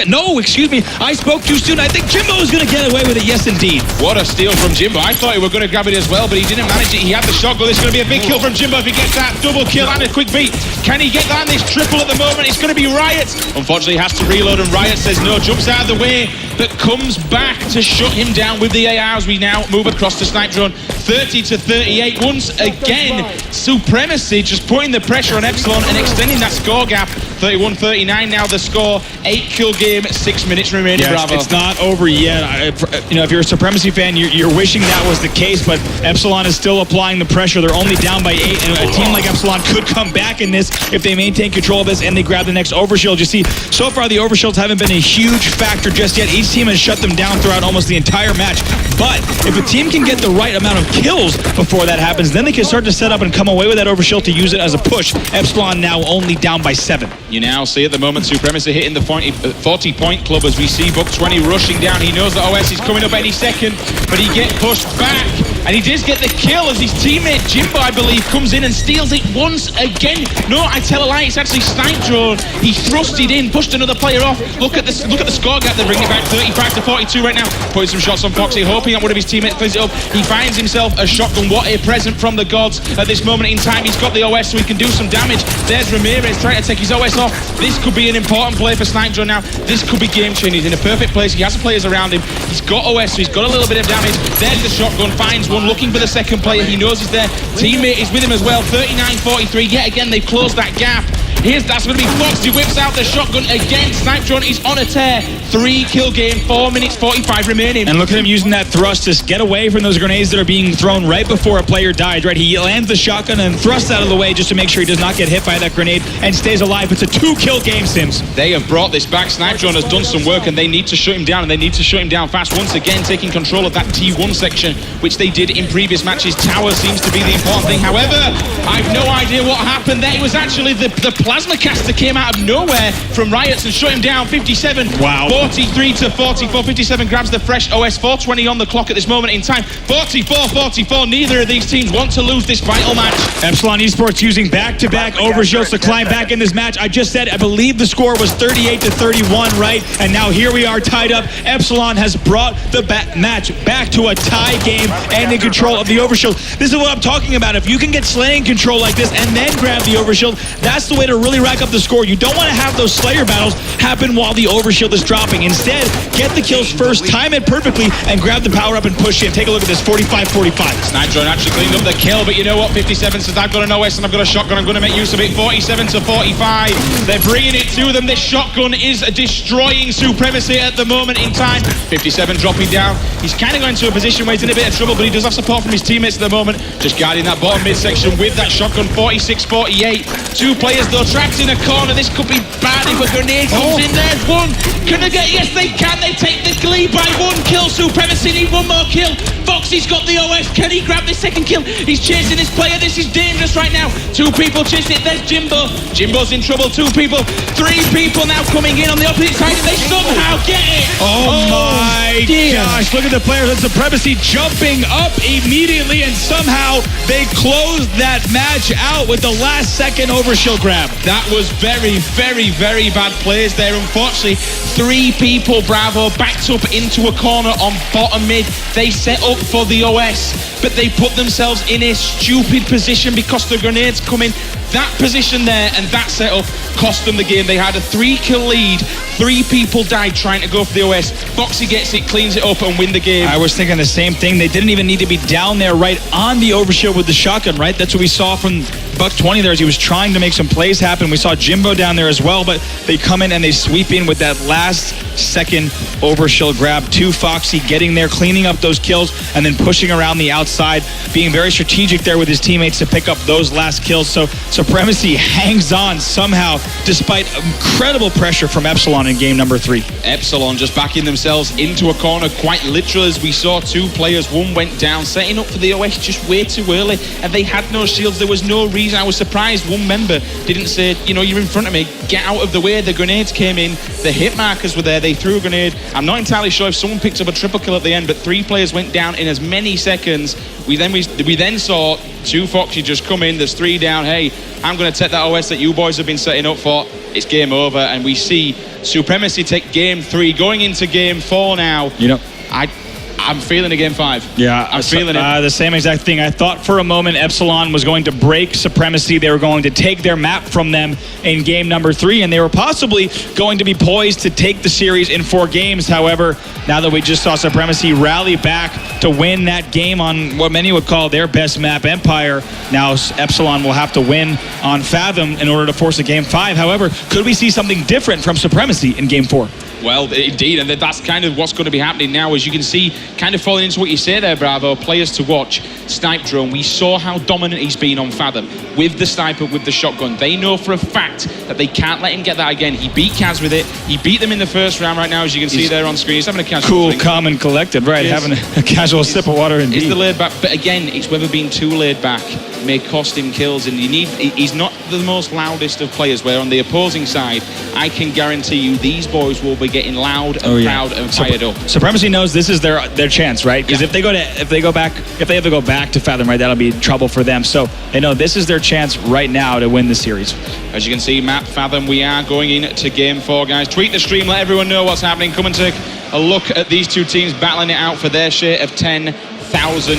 [SPEAKER 2] no, excuse me, I spoke too soon. I think Jimbo is going to get away with it. Yes, indeed.
[SPEAKER 1] What a steal from Jimbo. I thought he were going to grab it as well, but he didn't manage it. He had the shotgun. This is going to be a big kill from Jimbo if he gets that double kill and a quick beat. Can he get that in this triple at the moment? It's going to be Riot. Unfortunately, he has to reload, and Riot says no, jumps out of the way, but comes back to shut him down with the AR as we now move across to Snipe Drone. 30-38. Once again, Supremacy just putting the pressure on Epsilon and extending that score gap. 31-39 now the score. 8-kill game, 6 minutes remaining,
[SPEAKER 2] yes,
[SPEAKER 1] Bravo.
[SPEAKER 2] It's not over yet. If you're a Supremacy fan, you're wishing that was the case, but Epsilon is still applying the pressure. They're only down by 8, and a team like Epsilon could come back in this if they maintain control of this and they grab the next overshield. You see, so far the overshields haven't been a huge factor just yet. Each team has shut them down throughout almost the entire match. But if a team can get the right amount of kills before that happens, then they can start to set up and come away with that overshield to use it as a push. Epsilon now only down by 7.
[SPEAKER 1] You now see at the moment Supremacy hitting the 40-point club as we see Buck 20 rushing down. He knows that OS is coming up any second, but he gets pushed back. And he does get the kill as his teammate Jimbo, I believe, comes in and steals it once again. No, I tell a lie, it's actually Snipe Drone. He thrusted in, pushed another player off. Look at the score gap. They bring it back 35-42 right now. Putting some shots on Foxy, hoping that one of his teammates cleans it up. He finds himself a shotgun. What a present from the gods at this moment in time. He's got the OS so he can do some damage. There's Ramirez trying to take his OS off. This could be an important play for Snipe Drone now. This could be game changing. He's in a perfect place. He has the players around him. He's got OS, so he's got a little bit of damage. There's the shotgun, finds one, looking for the second player. He knows he's there. Teammate is with him as well. 39-43. Yet again, they've closed that gap. That's going to be Fox. He whips out the shotgun again. Snipe Drone is on a tear. 3-kill game, 4 minutes 45 remaining.
[SPEAKER 2] And look at him using that thrust to get away from those grenades that are being thrown right before a player dies, right? He lands the shotgun and thrusts out of the way just to make sure he does not get hit by that grenade and stays alive. It's a 2-kill game, Sims.
[SPEAKER 1] They have brought this back. Snipe Drone has done some work and they need to shut him down, and they need to shut him down fast. Once again, taking control of that T1 section, which they did in previous matches. Tower seems to be the important thing. However, I've no idea what happened there. It was actually the plasma caster came out of nowhere from Riots and shut him down. 57.
[SPEAKER 2] Wow.
[SPEAKER 1] 43-44. 57 grabs the fresh OS. 4:20 on the clock at this moment in time. 44-44. Neither of these teams want to lose this vital match.
[SPEAKER 2] Epsilon eSports using back-to-back overshields to climb back in this match. I just said, I believe the score was 38-31, right? And now here we are tied up. Epsilon has brought the match back to a tie game and in control of the overshield. This is what I'm talking about. If you can get slaying control like this and then grab the overshield, that's the way to really rack up the score. You don't want to have those Slayer battles happen while the overshield is dropping. Instead, get the kills first, time it perfectly, and grab the power up and push in. Take a look at this, 45-45.
[SPEAKER 1] Snipe Drone actually cleaned up the kill, but you know what? 57 says, I've got an OS and I've got a shotgun. I'm going to make use of it. 47-45. They're bringing it to them. This shotgun is destroying Supremacy at the moment in time. 57 dropping down. He's kind of going to a position where he's in a bit of trouble, but he does have support from his teammates at the moment. Just guarding that bottom midsection with that shotgun. 46-48. Two players, though, trapped in a corner. This could be bad if a grenade comes in. There's one. Can they get? Yes, they can. They take the lead by 1 kill. Supremacy need one more kill. Foxy's got the OS. Can he grab this second kill? He's chasing this player. This is dangerous right now. 2 people chasing it. There's Jimbo. Jimbo's in trouble. 2 people. 3 people now coming in on the opposite side. They somehow get it.
[SPEAKER 2] Oh my gosh. Look at the players of Supremacy jumping up immediately, and somehow they closed that match out with the last second overshield grab.
[SPEAKER 1] That was very, very, very bad plays there. Unfortunately, 3 people, Bravo, backed up into a corner on bottom mid. They set up for the OS, but they put themselves in a stupid position because the grenades come in. That position there and that setup cost them the game. They had a 3-kill lead. 3 people died trying to go for the OS. Foxy gets it, cleans it up, and win the game.
[SPEAKER 2] I was thinking the same thing. They didn't even need to be down there right on the overshield with the shotgun, right? That's what we saw from Buck 20 there as he was trying to make some plays happen. We saw Jimbo down there as well, but they come in and they sweep in with that last second overshield grab to Foxy, getting there, cleaning up those kills, and then pushing around the outside, being very strategic there with his teammates to pick up those last kills. So Supremacy hangs on somehow despite incredible pressure from Epsilon in game number 3.
[SPEAKER 1] Epsilon just backing themselves into a corner, quite literally, as we saw 2 players. One went down, setting up for the OS just way too early, and they had no shields. There was no reason. I was surprised one member didn't say, you know, you're in front of me, get out of the way. The grenades came in, the hit markers were there, they threw a grenade. I'm not entirely sure if someone picked up a triple kill at the end, but 3 players went down in as many seconds. We then saw 2 Foxy just come in. There's 3 down. Hey, I'm going to take that OS that you boys have been setting up for. It's game over, and we see Supremacy take game 3, going into game 4 now.
[SPEAKER 2] You know,
[SPEAKER 1] I'm feeling a game 5.
[SPEAKER 2] Yeah,
[SPEAKER 1] I'm feeling it.
[SPEAKER 2] The same exact thing. I thought for a moment Epsilon was going to break Supremacy. They were going to take their map from them in game number 3, and they were possibly going to be poised to take the series in 4 games. However, now that we just saw Supremacy rally back to win that game on what many would call their best map, Empire. Now Epsilon will have to win on Fathom in order to force a Game 5. However, could we see something different from Supremacy in Game 4?
[SPEAKER 1] Well, indeed, and that's kind of what's going to be happening now. As you can see, kind of falling into what you say there, Bravo, players to watch. Snipe Drone, we saw how dominant he's been on Fathom with the sniper, with the shotgun. They know for a fact that they can't let him get that again. He beat Kaz with it. He beat them in the first round right now, as you can see there on screen. He's having a casual
[SPEAKER 2] cool,
[SPEAKER 1] drink.
[SPEAKER 2] calm, and collected, right? Having a casual sip of water indeed.
[SPEAKER 1] It's the laid back, but again, it's whether being too laid back may cost him kills, and he's not the most loudest of players, where on the opposing side, I can guarantee you these boys will be getting loud and proud and fired up.
[SPEAKER 2] Supremacy knows this is their chance, right? Because if they have to go back to Fathom, right, that'll be trouble for them. So they know this is their chance right now to win the series.
[SPEAKER 1] As you can see, Matt, Fathom, we are going into Game 4, guys. Tweet the stream, let everyone know what's happening. Come and take a look at these two teams battling it out for their share of 10,000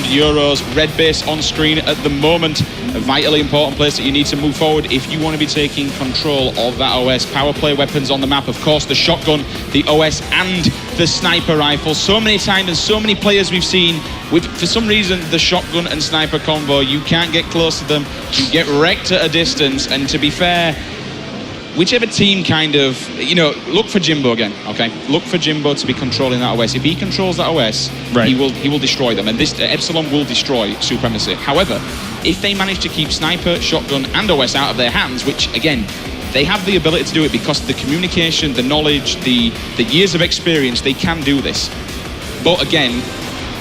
[SPEAKER 1] euros. Red base on screen at the moment. A vitally important place that you need to move forward if you want to be taking control of that OS. Power play weapons on the map, of course, the shotgun, the OS, and the sniper rifle. So many times and so many players we've seen with, for some reason, the shotgun and sniper combo. You can't get close to them. You get wrecked at a distance. And to be fair, whichever team kind of, look for Jimbo again, okay? Look for Jimbo to be controlling that OS. If he controls that OS,
[SPEAKER 2] right,
[SPEAKER 1] he will destroy them. And this Epsilon will destroy Supremacy. However, if they manage to keep sniper, shotgun, and OS out of their hands, which, again, they have the ability to do it because of the communication, the knowledge, the years of experience, they can do this. But again,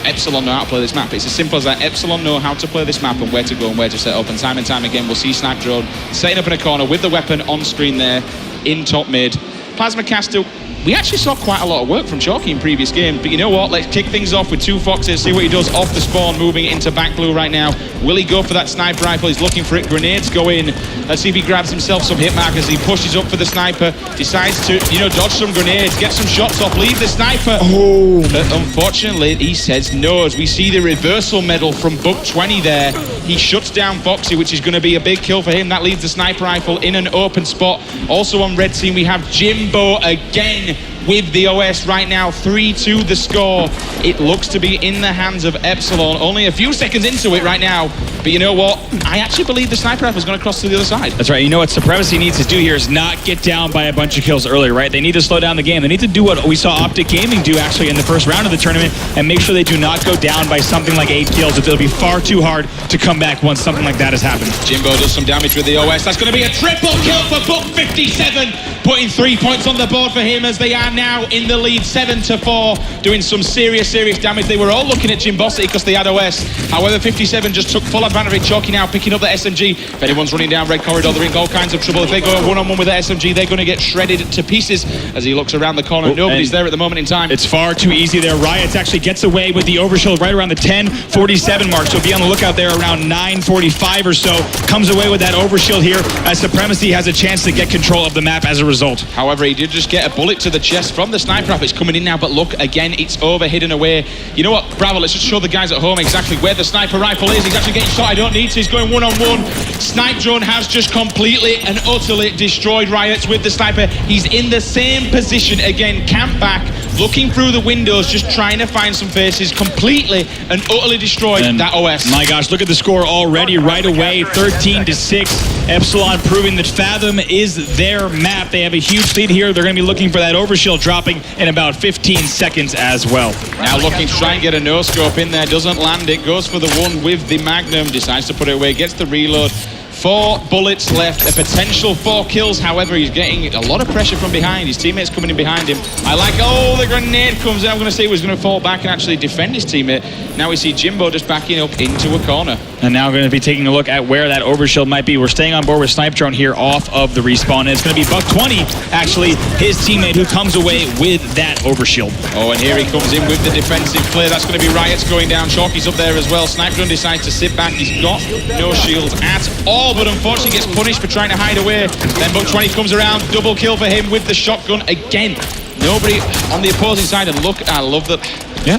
[SPEAKER 1] Epsilon know how to play this map. It's as simple as that. Epsilon know how to play this map and where to go and where to set up. And time again, we'll see Snipe Drone setting up in a corner with the weapon on screen there in top mid. Plasma Caster, we actually saw quite a lot of work from Chalky in previous games. But you know what? Let's kick things off with two Foxes, see what he does off the spawn, moving into back blue right now. Will he go for that sniper rifle? He's looking for it. Grenades go in. Let's see if he grabs himself some hit markers. He pushes up for the sniper. Decides to, dodge some grenades, get some shots off, leave the sniper.
[SPEAKER 2] Oh.
[SPEAKER 1] But unfortunately, he says no. As we see the reversal medal from Buck 20 there. He shuts down Foxy, which is going to be a big kill for him. That leaves the sniper rifle in an open spot. Also on red team, we have Jimbo again with the OS right now. 3-2 the score. It looks to be in the hands of Epsilon. Only a few seconds into it right now. But you know what? I actually believe the sniper rifle is going to cross to the other side.
[SPEAKER 2] That's right. You know what Supremacy needs to do here is not get down by a bunch of kills earlier, right? They need to slow down the game. They need to do what we saw Optic Gaming do actually in the first round of the tournament and make sure they do not go down by something like 8 kills. It'll be far too hard to come back once something like that has happened.
[SPEAKER 1] Jimbo does some damage with the OS. That's going to be a triple kill for Buck 57, putting 3 points on the board for him as they are now in the lead 7-4, doing some serious damage. They were all looking at Jimbosity because they had OS. However, 57 just took full advantage of it. Chalky now picking up the SMG. If anyone's running down red corridor, they're in all kinds of trouble. If they go one-on-one with the SMG, they're going to get shredded to pieces as he looks around the corner. Nobody's there at the moment in time.
[SPEAKER 2] It's far too easy there. Riot actually gets away with the overshield right around the 10:47 mark, so be on the lookout there around 9:45 or so. Comes away with that overshield here as Supremacy has a chance to get control of the map as a result.
[SPEAKER 1] However, he did just get a bullet to the chest from the sniper rifle. It's coming in now, but look, again, it's over, hidden away. You know what, Bravo, let's just show the guys at home exactly where the sniper rifle is. He's actually getting shot. I don't need to. He's going one-on-one. Snipe Drone has just completely and utterly destroyed Riot with the sniper. He's in the same position again, camped back, looking through the windows, just trying to find some faces. Completely and utterly destroyed that OS.
[SPEAKER 2] My gosh, look at the score already right away, 13-6. Epsilon proving that Fathom is their map. They have a huge lead here. They're going to be looking for that overshield dropping in about 15 seconds as well.
[SPEAKER 1] Now looking to try and get a no-scope in there. Doesn't land it. Goes for the one with the Magnum. Decides to put it away. Gets the reload. 4 bullets left, a potential 4 kills. However, he's getting a lot of pressure from behind. His teammates coming in behind him. I like, the grenade comes in. I'm going to say he was going to fall back and actually defend his teammate. Now we see Jimbo just backing up into a corner.
[SPEAKER 2] And now we're going to be taking a look at where that overshield might be. We're staying on board with Snipe Drone here off of the respawn. And it's going to be Buck 20, actually, his teammate who comes away with that overshield.
[SPEAKER 1] Oh, and here he comes in with the defensive play. That's going to be Riot's going down. Chalky's up there as well. Snipe Drone decides to sit back. He's got no shields at all, but unfortunately gets punished for trying to hide away. Then Buck 20 comes around, double kill for him with the shotgun again. Nobody on the opposing side, and look, I love that
[SPEAKER 2] Yeah,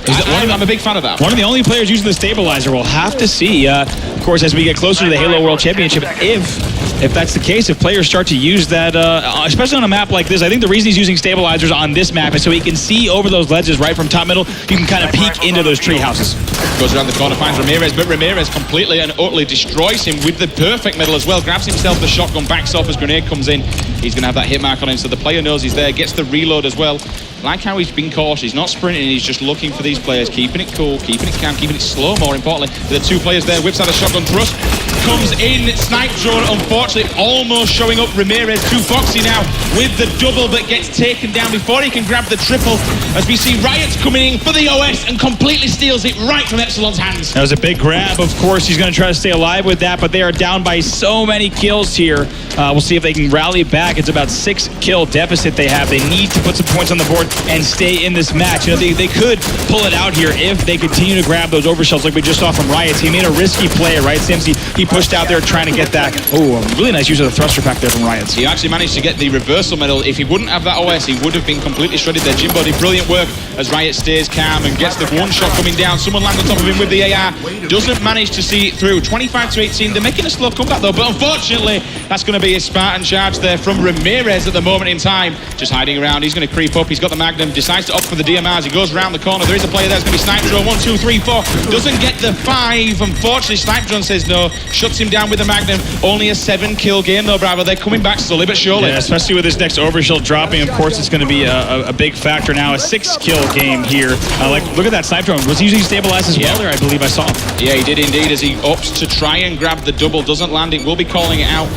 [SPEAKER 1] I'm a big fan of that.
[SPEAKER 2] One of the only players using the stabilizer. We'll have to see. Of course, as we get closer to the Halo World Championship, if that's the case, if players start to use that, especially on a map like this, I think the reason he's using stabilizers on this map is so he can see over those ledges right from top middle. You can kind of peek into those tree houses.
[SPEAKER 1] Goes around the corner, finds Ramirez, but Ramirez completely and utterly destroys him with the perfect middle as well. Grabs himself the shotgun, backs off as grenade comes in. He's going to have that hit mark on him, so the player knows he's there, gets the reload as well. Like how he's been cautious, he's not sprinting, he's just looking for these players, keeping it cool, keeping it calm, keeping it slow, more importantly. The two players there, whips out a shotgun thrust, comes in, snipe drone, unfortunately, almost showing up Ramirez to Foxy now with the double, but gets taken down before he can grab the triple, as we see Riot's coming in for the OS and completely steals it right from Epsilon's hands.
[SPEAKER 2] That was a big grab, of course, he's going to try to stay alive with that, but they are down by so many kills here. We'll see if they can rally back. It's about 6 kill deficit they have. They need to put some points on the board and stay in this match. You know, they could pull it out here if they continue to grab those overshells like we just saw from Riot. He made a risky play, right? Sims, he pushed out there trying to get that. Oh, a really nice use of the thruster pack there from Riot.
[SPEAKER 1] He actually managed to get the reversal medal. If he wouldn't have that OS, he would have been completely shredded there. Jimbo did brilliant work as Riot stays calm and gets the one shot coming down. Someone lands on top of him with the AR. Doesn't manage to see it through. 25-18. They're making a slow comeback though, but unfortunately, that's going to be a Spartan charge there from Ramirez at the moment in time. Just hiding around. He's going to creep up. He's got the Magnum. Decides to opt for the DMRs. He goes around the corner. There is a player there. It's going to be Snipe Drone. 1, 2, 3, 4. Doesn't get the 5. Unfortunately, Snipe Drone says no. Shuts him down with the Magnum. Only a 7-kill game though, Bravo. They're coming back slowly but surely.
[SPEAKER 2] Yeah, especially with this next overshield dropping. Of course, it's going to be a big factor now. A 6-kill game here. Look at that Snipe Drone. Was he using stabilized as well there? I believe I saw him.
[SPEAKER 1] Yeah, he did indeed, as he opts to try and grab the double. Doesn't land it. Will be calling it out.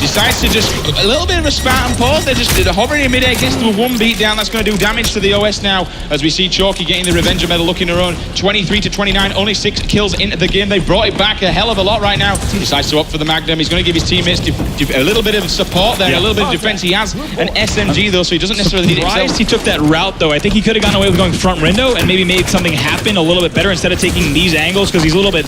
[SPEAKER 1] Decides to just a little bit of a Spartan pause. They're just hovering in midair, gets to a 1 beat down. That's going to do damage to the OS now, as we see Chalky getting the Revenger medal, looking around 23-29, only 6 kills into the game. They brought it back a hell of a lot right now. He decides to opt for the Magnum. He's going to give his teammates a little bit of support there, a little bit of defense. He has an SMG though, so he doesn't necessarily need it himself.
[SPEAKER 2] He took that route though. I think he could have gone away with going front window and maybe made something happen a little bit better instead of taking these angles, because he's a little bit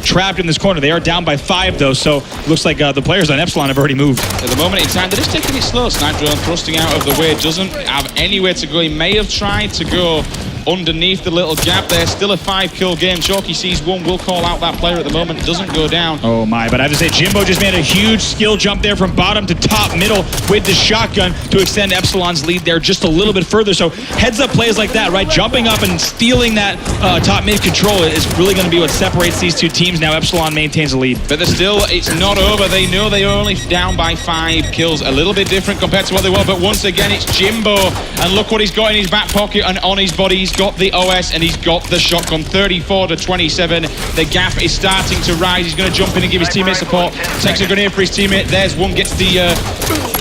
[SPEAKER 2] trapped in this corner. They are down by 5 though, so looks like the players on Epsilon have already moved.
[SPEAKER 1] At the moment in time, they're just taking it slow. Snipe Drone thrusting out of the way, doesn't have anywhere to go. He may have tried to go underneath the little gap there. Still a 5-kill game. Chalky sees one, will call out that player at the moment. Doesn't go down.
[SPEAKER 2] Oh my, but I have to say, Jimbo just made a huge skill jump there from bottom to top middle with the shotgun to extend Epsilon's lead there just a little bit further. So heads up plays like that, right? Jumping up and stealing that top mid control is really going to be what separates these two teams. Now Epsilon maintains the lead.
[SPEAKER 1] But they're still, it's not over. They know they are only down by 5 kills. A little bit different compared to what they were, but once again, it's Jimbo. And look what he's got in his back pocket and on his body. He's got the OS and he's got the shotgun. 34-27. The gap is starting to rise. He's going to jump in and give his teammate support. Takes a grenade for his teammate. There's one, gets the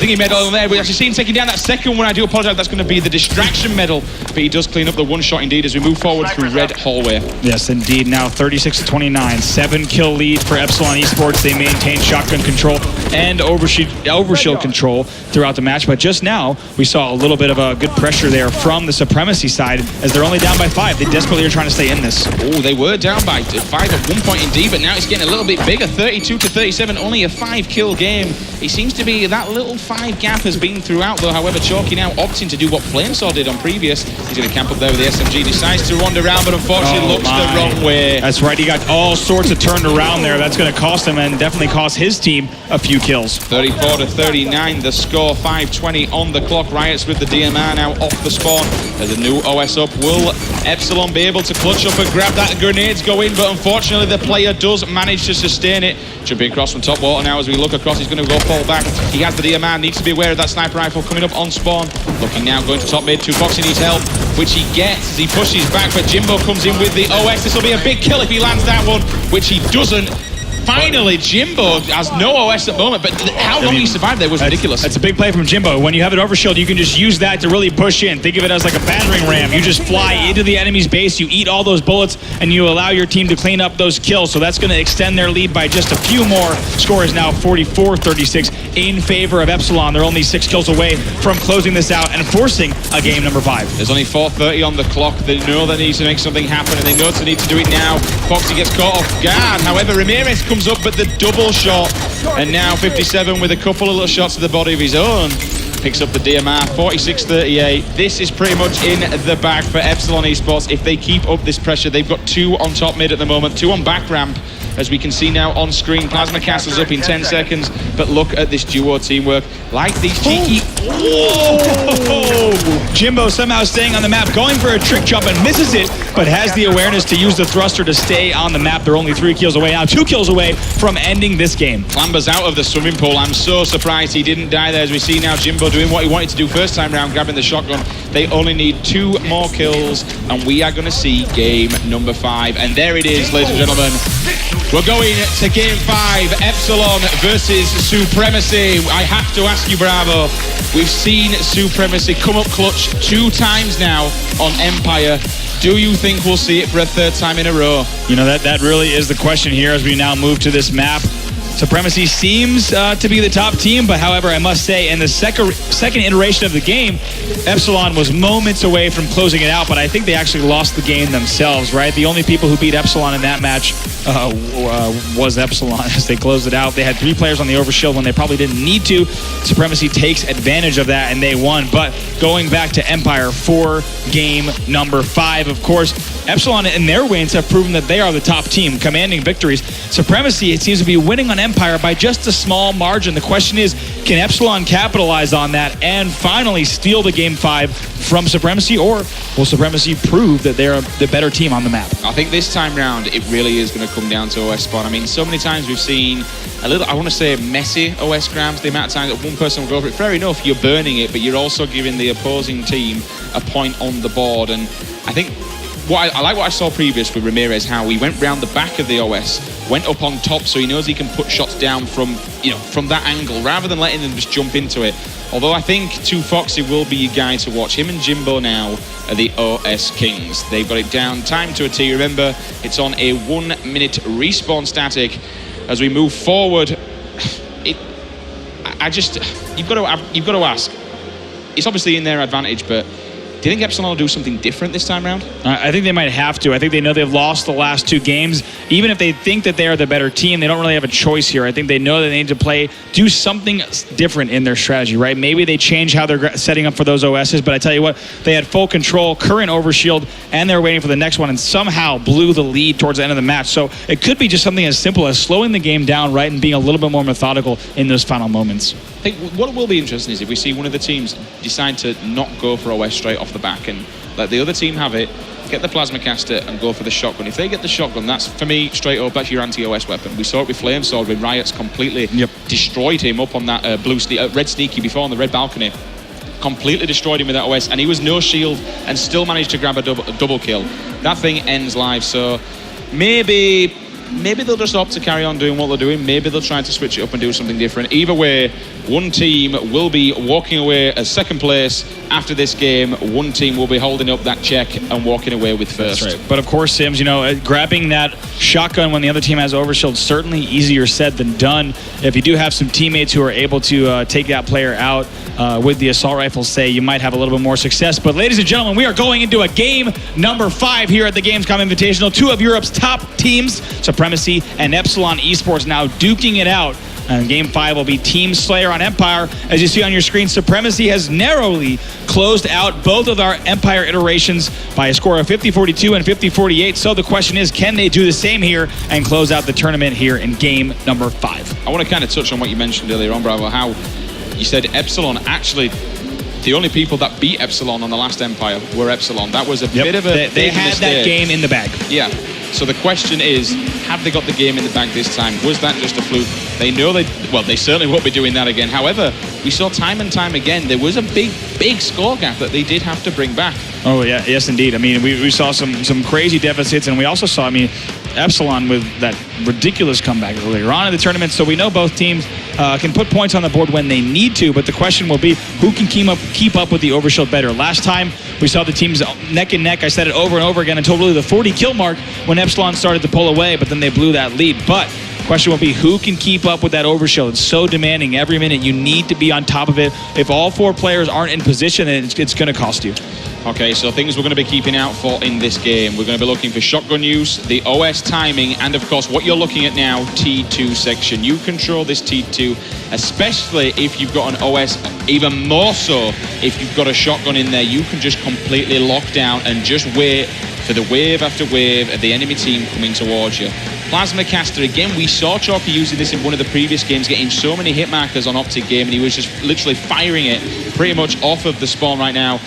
[SPEAKER 1] thingy medal there. We actually see him taking down that second one. I do apologize. That's going to be the distraction medal. But he does clean up the one shot indeed as we move forward through red hallway.
[SPEAKER 2] Yes, indeed. Now 36-29. 7-kill lead for Epsilon eSports. They maintain shotgun control and overshield control throughout the match. But just now, we saw a little bit of a good pressure there from the Supremacy side as they're only down by 5. They desperately are trying to stay in this.
[SPEAKER 1] Oh, they were down by 5 at one point indeed, but now it's getting a little bit bigger. 32-37, only a 5-kill game. It seems to be that little 5 gap has been throughout though. However, Chalky now opting to do what Flamesaw did on previous. He's going to camp up there with the SMG. Decides to wander around, but unfortunately looks the wrong way.
[SPEAKER 2] That's right. He got all sorts of turned around there. That's going to cost him and definitely cost his team a few kills.
[SPEAKER 1] 34-39, the score. 5:20 on the clock. Riots with the DMR now off the spawn. There's a new OS up. Will Epsilon be able to clutch up and grab that? Grenades go in, but unfortunately the player does manage to sustain it. Jumping across from top water now as we look across. He's going to go fall back. He has the DMR, needs to be aware of that sniper rifle coming up on spawn. Looking now, going to top mid. 2 Foxy needs help, which he gets as he pushes back, but Jimbo comes in with the OS. This will be a big kill if he lands that one, which he doesn't. Finally, Jimbo has no OS at the moment, but how long he survived there was ridiculous.
[SPEAKER 2] That's a big play from Jimbo. When you have an overshield, you can just use that to really push in. Think of it as like a battering ram. You just fly into the enemy's base, you eat all those bullets, and you allow your team to clean up those kills. So that's going to extend their lead by just a few more. Score is now 44-36 in favor of Epsilon. They're only 6 kills away from closing this out and forcing a game number 5.
[SPEAKER 1] There's only 4:30 on the clock. They know they need to make something happen, and they know they need to do it now. Foxy gets caught off guard. However, Ramirez comes up, but the double shot. And now 57 with a couple of little shots to the body of his own. picks up the DMR, 46-38. This is pretty much in the bag for Epsilon eSports. If they keep up this pressure, they've got 2 on top mid at the moment, 2 on back ramp. As we can see now on screen, Plasma Castle's up in 10 seconds, but look at this duo teamwork. Like these cheeky...
[SPEAKER 2] Whoa! Jimbo somehow staying on the map, going for a trick jump and misses it, but has the awareness to use the thruster to stay on the map. They're only 3 kills away now, 2 kills away from ending this game.
[SPEAKER 1] Clamber's out of the swimming pool. I'm so surprised he didn't die there. As we see now, Jimbo doing what he wanted to do first time round, grabbing the shotgun. They only need 2 more kills, and we are going to see game number 5. And there it is, ladies and gentlemen. We're going to game 5, Epsilon versus Supremacy. I have to ask you, Bravo, we've seen Supremacy come up clutch 2 times now on Empire. Do you think we'll see it for a 3rd time in a row?
[SPEAKER 2] You know, that really is the question here as we now move to this map. Supremacy seems to be the top team, but however, I must say, in the second iteration of the game, Epsilon was moments away from closing it out, but I think they actually lost the game themselves, right? The only people who beat Epsilon in that match was Epsilon as they closed it out. They had 3 players on the overshield when they probably didn't need to. Supremacy takes advantage of that, and they won. But going back to Empire for game number 5, of course, Epsilon in their wins have proven that they are the top team, commanding victories. Supremacy, it seems to be winning on Empire by just a small margin. The question is, can Epsilon capitalize on that and finally steal the game 5 from Supremacy, or will Supremacy prove that they're the better team on the map?
[SPEAKER 1] I think this time round, it really is going to come down to OS spawn. I mean, so many times we've seen a little, I want to say, messy OS grabs. The amount of times that one person will go for it, fair enough, you're burning it, but you're also giving the opposing team a point on the board. And I think I like what I saw previous with Ramirez, how he went round the back of the OS, went up on top, so he knows he can put shots down from that angle, rather than letting them just jump into it. Although I think 2 Foxy will be a guy to watch. Him and Jimbo now are the OS Kings. They've got it down, time to a T. Remember, it's on a 1-minute respawn static. As we move forward, you've got to ask. It's obviously in their advantage, but do you think Epsilon will do something different this time around?
[SPEAKER 2] I think they might have to. I think they know they've lost the last 2 games. Even if they think that they are the better team, they don't really have a choice here. I think they know that they need to do something different in their strategy, right? Maybe they change how they're setting up for those OSs, but I tell you what, they had full control, current overshield, and they're waiting for the next one, and somehow blew the lead towards the end of the match. So it could be just something as simple as slowing the game down, right, and being a little bit more methodical in those final moments.
[SPEAKER 1] I think what will be interesting is if we see one of the teams decide to not go for OS straight off the back and let the other team have it, get the plasma caster and go for the shotgun. If they get the shotgun, that's, for me, straight up, that's your anti-OS weapon. We saw it with Flame Sword when Riot's completely destroyed him up on that red sneaky before on the red balcony. Completely destroyed him with that OS, and he was no shield and still managed to grab a double kill. That thing ends live, so maybe they'll just opt to carry on doing what they're doing. Maybe they'll try to switch it up and do something different. Either way, one team will be walking away as 2nd place after this game. One team will be holding up that check and walking away with 1st.
[SPEAKER 2] That's right. But of course, Sims, grabbing that shotgun when the other team has overshield, certainly easier said than done. If you do have some teammates who are able to take that player out with the assault rifle, say, you might have a little bit more success. But ladies and gentlemen, we are going into a game number 5 here at the Gamescom Invitational. 2 of Europe's top teams, Supremacy and Epsilon eSports, now duking it out. And game 5 will be Team Slayer on Empire. As you see on your screen, Supremacy has narrowly closed out both of our Empire iterations by a score of 50-42 and 50-48. So the question is, can they do the same here and close out the tournament here in game number 5?
[SPEAKER 1] I want to kind of touch on what you mentioned earlier on, Bravo, how you said Epsilon actually, the only people that beat Epsilon on the last Empire were Epsilon. That was a bit of a
[SPEAKER 2] They had that game in the bag.
[SPEAKER 1] Yeah. So the question is, have they got the game in the bag this time? Was that just a fluke? They know they certainly won't be doing that again. However, we saw time and time again, there was a big score gap that they did have to bring back.
[SPEAKER 2] Oh, yeah, yes, indeed. I mean, we saw some crazy deficits, and we also saw, Epsilon with that ridiculous comeback earlier on in the tournament. So we know both teams can put points on the board when they need to, but the question will be, who can keep up with the overshield better? Last time, we saw the teams neck and neck. I said it over and over again until really the 40 kill mark when Epsilon started to pull away, but then they blew that lead. But Question will be, who can keep up with that overshield? It's so demanding every minute. You need to be on top of it. If all 4 players aren't in position, then it's going to cost you.
[SPEAKER 1] Okay, so things we're going to be keeping out for in this game. We're going to be looking for shotgun use, the OS timing, and of course what you're looking at now, T2 section. You control this T2, especially if you've got an OS, even more so if you've got a shotgun in there. You can just completely lock down and just wait for the wave after wave of the enemy team coming towards you. Plasma Caster, again, we saw Chalky using this in one of the previous games, getting so many hit markers on Optic Game, and he was just literally firing it pretty much off of the spawn right now.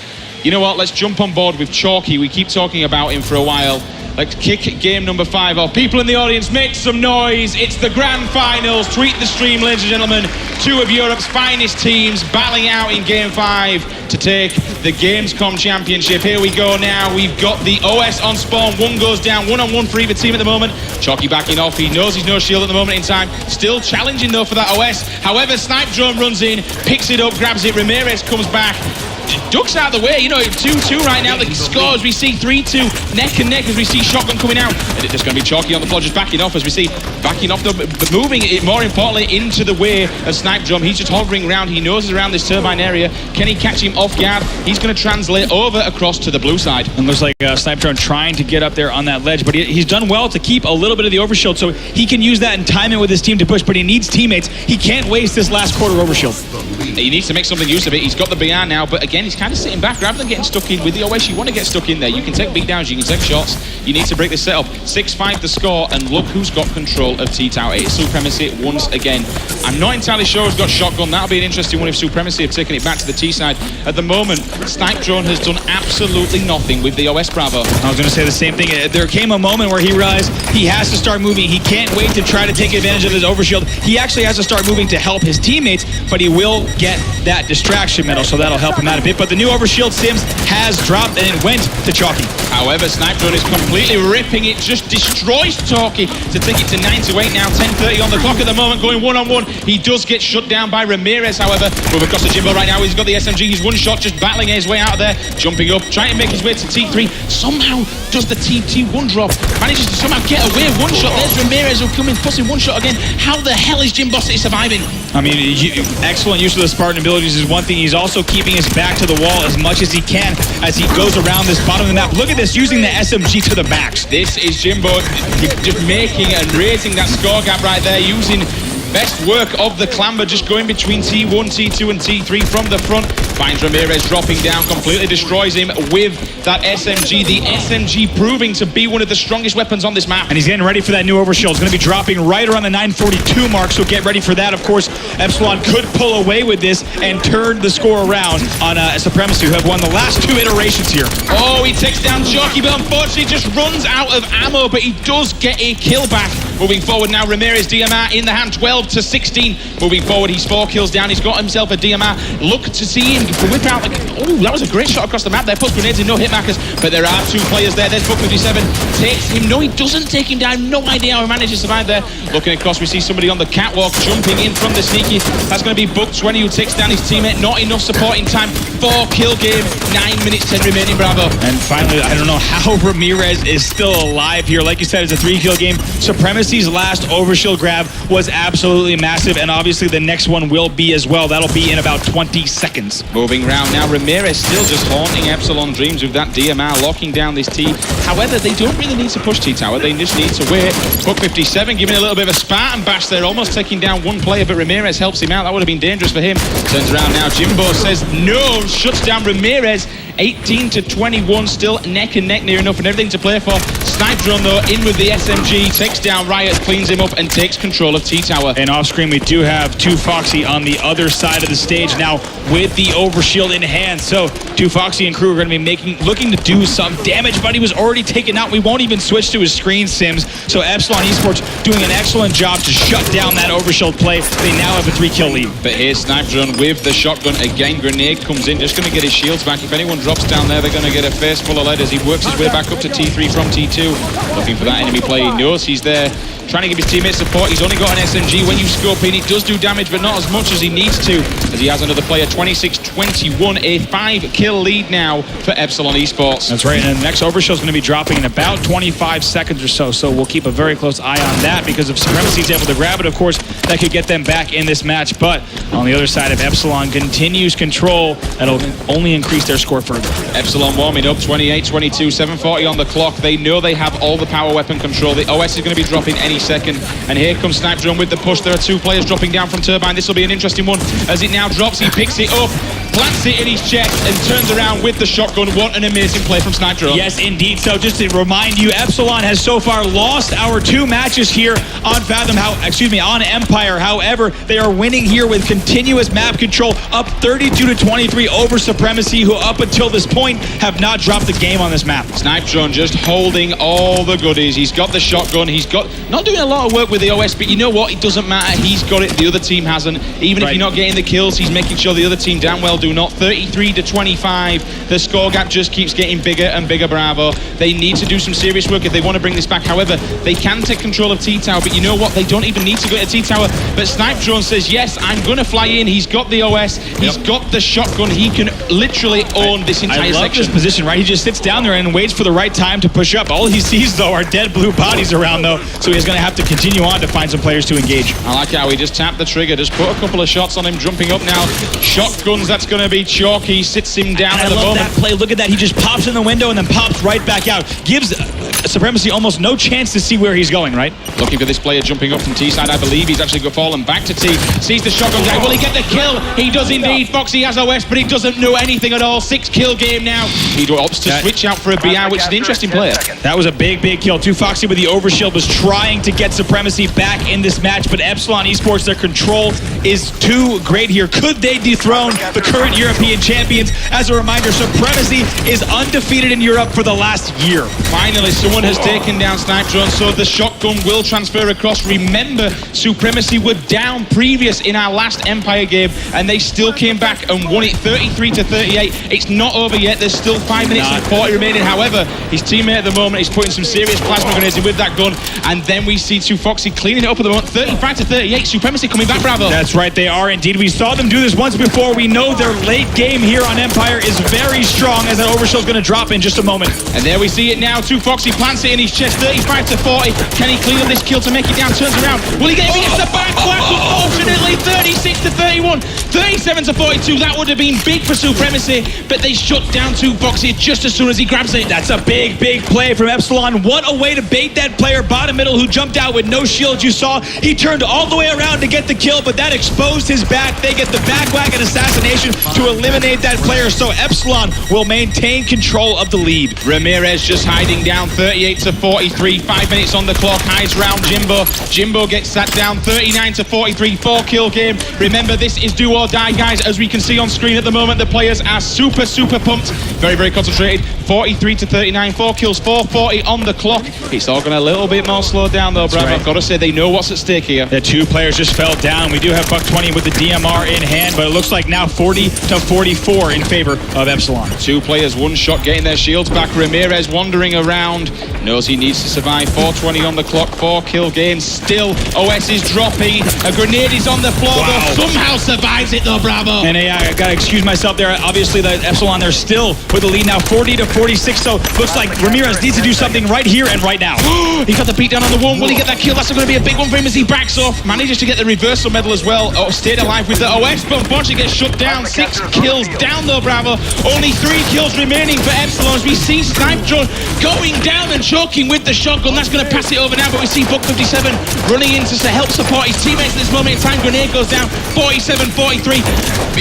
[SPEAKER 1] You know what, let's jump on board with Chalky. We keep talking about him for a while. Let's kick game number 5 off. People in the audience, make some noise. It's the grand finals. Tweet the stream, ladies and gentlemen. 2 of Europe's finest teams battling out in game 5 to take the Gamescom Championship. Here we go now. We've got the OS on spawn. 1 goes down, 1-on-1 for either team at the moment. Chalky backing off. He knows he's no shield at the moment in time. Still challenging though for that OS. However, Snipe Drone runs in, picks it up, grabs it. Ramirez comes back. Ducks out of the way, you know, 2-2 right now. The score as we see 3-2, neck and neck as we see Shotgun coming out. And it's going to be Chalky on the floor, just backing off as we see, backing off, but moving it more importantly into the way of Snipe Drum. He's just hovering around, he knows he's around this turbine area. Can he catch him off guard? He's going to translate over across to the blue side.
[SPEAKER 2] And looks like Snipe Drone trying to get up there on that ledge, but he's done well to keep a little bit of the overshield, so he can use that and time it with his team to push, but he needs teammates. He can't waste this last quarter overshield.
[SPEAKER 1] He needs to make something use of it. He's got the BR now, but again, he's kind of sitting back rather than getting stuck in. With the OS, you want to get stuck in there. You can take beatdowns, you can take shots. You need to break this setup. 6-5 the score, and look who's got control of T-Tower. It's Supremacy once again. I'm not entirely sure who's got shotgun. That'll be an interesting one if Supremacy have taken it back to the T side. At the moment, Snipe Drone has done absolutely nothing with the OS Bravo.
[SPEAKER 2] I was going to say the same thing. There came a moment where he realized he has to start moving. He can't wait to try to take advantage of his overshield. He actually has to start moving to help his teammates, but he will get that distraction medal, so that'll help him out a bit. But the new overshield Sims has dropped and it went to Chalky.
[SPEAKER 1] However, Snipe Drone is completely ripping it, just destroys Chalky to take it to 9-8 now. 10:30 on the clock at the moment, going 1-on-1. He does get shut down by Ramirez, however. Move across to Jimbo right now. He's got the SMG. He's one shot, just battling his way out of there. Jumping up, trying to make his way to T3. Somehow does the T1 drop. Manages to somehow get away. One shot. There's Ramirez who come in, pushing one shot again. How the hell is Jimbo surviving?
[SPEAKER 2] I mean, excellent use of the Spartan abilities is one thing. He's also keeping his back to the wall as much as he can as he goes around this bottom of the map. Look at this, using the SMG to the max.
[SPEAKER 1] This is Jimbo just making and raising that score gap right there, using best work of the clamber, just going between T1, T2 and T3 from the front. Finds Ramirez dropping down, completely destroys him with that SMG. The SMG proving to be one of the strongest weapons on this map.
[SPEAKER 2] And he's getting ready for that new overshield. It's going to be dropping right around the 942 mark, so get ready for that. Of course, Epsilon could pull away with this and turn the score around on Supremacy, who have won the last 2 iterations here.
[SPEAKER 1] Oh, he takes down Chalky, but unfortunately just runs out of ammo, but he does get a kill back. Moving forward now, Ramirez DMR in the hand, 12-16. Moving forward, he's 4 kills down. He's got himself a DMR. Look to see him whip out. Oh, that was a great shot across the map there. Puts grenades in, no hit markers, but there are 2 players there. There's Book 57. Takes him. No, he doesn't take him down. No idea how he managed to survive there. Looking across, we see somebody on the catwalk jumping in from the sneaky. That's going to be Book 20 who takes down his teammate. Not enough supporting time. 4 kill game. 9 minutes 10 remaining. Bravo.
[SPEAKER 2] And finally, I don't know how Ramirez is still alive here. Like you said, it's a 3-kill game. Supremacy's last overshield grab was absolutely massive, and obviously the next one will be as well. That'll be in about 20 seconds.
[SPEAKER 1] Moving round now, Ramirez still just haunting Epsilon Dreams with that DMR, locking down this T. However, they don't really need to push T-Tower. They just need to wait. Book 57 giving a little bit of a Spartan bash there, almost taking down one player, but Ramirez helps him out. That would have been dangerous for him. Turns around now, Jimbo says no, shuts down Ramirez. 18-21, still neck and neck near enough and everything to play for. Snipe Drone though, in with the SMG, takes down Riot, cleans him up and takes control of T-Tower.
[SPEAKER 2] And off screen we do have 2 Foxy on the other side of the stage now with the overshield in hand. So 2 Foxy and crew are going to be looking to do some damage, but he was already taken out. We won't even switch to his screen, Sims. So Epsilon eSports doing an excellent job to shut down that overshield play. They now have a 3-kill lead.
[SPEAKER 1] But here's Snipe Drone with the shotgun again. Grenade comes in, just going to get his shields back. If anyone drops down there. They're going to get a face full of lead as he works his way back up to T3 from T2. Looking for that enemy play. He knows he's there. Trying to give his teammates support. He's only got an SMG. When you scope in, it does do damage, but not as much as he needs to, as he has another player. 26-21, a 5-kill lead now for Epsilon eSports.
[SPEAKER 2] That's right, and the next overshield is going to be dropping in about 25 seconds or so, so we'll keep a very close eye on that, because if Supremacy is able to grab it, of course, that could get them back in this match. But on the other side, if Epsilon continues control, that'll only increase their score further.
[SPEAKER 1] Epsilon warming up, 28-22, 7:40 on the clock. They know they have all the power weapon control. The OS is going to be dropping any second, and here comes Snipe Drone with the push. There are two players dropping down from Turbine. This will be an interesting one as it now drops. He picks it up, plants it in his chest, and turns around with the shotgun. What an amazing play from Snipe Drone.
[SPEAKER 2] Yes, indeed. So just to remind you, Epsilon has so far lost our 2 matches here on on Empire. However, they are winning here with continuous map control, up 32-23 over Supremacy, who up until this point have not dropped the game on this map.
[SPEAKER 1] Snipe Drone just holding all the goodies. He's got the shotgun. He's got not doing a lot of work with the OS, but you know what? It doesn't matter. He's got it. The other team hasn't. Even if you're not getting the kills, he's making sure the other team damn well do not. 33-25. The score gap just keeps getting bigger and bigger, Bravo. They need to do some serious work if they want to bring this back. However, they can take control of T-Tower, but you know what? They don't even need to go to T-Tower. But Snipe Drone says, yes, I'm going to fly in. He's got the OS. He's got the shotgun. He can literally own this entire section.
[SPEAKER 2] I love this position, right? He just sits down there and waits for the right time to push up. All he sees, though, are dead blue bodies around, though, so he's going to have to continue on to find some players to engage.
[SPEAKER 1] I like how he just tapped the trigger, just put a couple of shots on him, jumping up now. Shotguns, that's going to be chalky. Sits him down at the moment.
[SPEAKER 2] I love that play. Look at that. He just pops in the window and then pops right back out. Gives Supremacy almost no chance to see where he's going, right?
[SPEAKER 1] Looking for this player jumping up from T side. I believe he's actually fallen back to T. Sees the shotgun guy. Will he get the kill? He does indeed. Foxy has OS, but he doesn't know anything at all. 6-kill game now. He opts to switch out for a BI, which is an interesting player.
[SPEAKER 2] That was a big kill. Foxy with the overshield was trying to get Supremacy back in this match, but Epsilon eSports, their control is too great here. Could they dethrone the current European champions? As a reminder, Supremacy is undefeated in Europe for the last year.
[SPEAKER 1] Finally, someone has taken down Snipe Drone, so the shotgun will transfer across. Remember, Supremacy were down previous in our last Empire game, and they still came back and won it 33-38. It's not over yet. There's still 5 minutes and 40 remaining. However, his teammate at the moment is putting some serious plasma grenades in with that gun, and then we see Foxy cleaning it up at the moment. 35-38. Supremacy coming back, Bravo.
[SPEAKER 2] That's right, they are indeed. We saw them do this once before. We know their late game here on Empire is very strong, as that overshield is going to drop in just a moment.
[SPEAKER 1] And there we see it now. Foxy plants it in his chest. 35-40. Can he clean up this kill to make it down? Turns around. Will he get it? He gets the back whack. Unfortunately, 36-31. 37-42. That would have been big for Supremacy, but they shut down Foxy just as soon as he grabs it.
[SPEAKER 2] That's a big play from Epsilon. What a way to bait that player bottom middle who jumped out with no shield. You saw he turned all the way around to get the kill, but that exposed his back. They get the back whack and assassination to eliminate that player, so Epsilon will maintain control of the lead.
[SPEAKER 1] Ramirez just hiding down, 38-43. 5 minutes on the clock. Hides round Jimbo. Jimbo gets sat down, 39-43. 4-kill game. Remember, this is do or die, guys. As we can see on screen at the moment, the players are super pumped. Very concentrated. 43-39. 4 kills, 4:40 on the clock. It's all going a little bit more slowed down, though, Bravo. I've got to say, they know what's at stake here.
[SPEAKER 2] The 2 players just fell down. We do have Buck20 with the DMR in hand, but it looks like now 40-44 in favor of Epsilon.
[SPEAKER 1] 2 players, 1 shot, getting their shields back. Ramirez wandering around. Knows he needs to survive. 4:20 on the clock. 4-kill game. Still, OS is dropping. A grenade is on the floor, though. Somehow survives it, though, Bravo.
[SPEAKER 2] And I got to excuse myself there. Obviously, the Epsilon, they're still with the lead now, 40-46. So looks like Ramirez needs to do something right here and right now.
[SPEAKER 1] He got the beat down on the one. Will he get that kill? That's going to be a big one for him as he backs off. Manages to get the reversal medal as well. Oh, stayed alive with the OS, but unfortunately gets shut down. 6 kills down, though, Bravo. Only 3 kills remaining for Epsilon as we see Snipe Drone going down and choking with the shotgun. That's going to pass it over now, but we see Buck57 running in to help support his teammates at this moment in time. Grenade goes down, 47-43.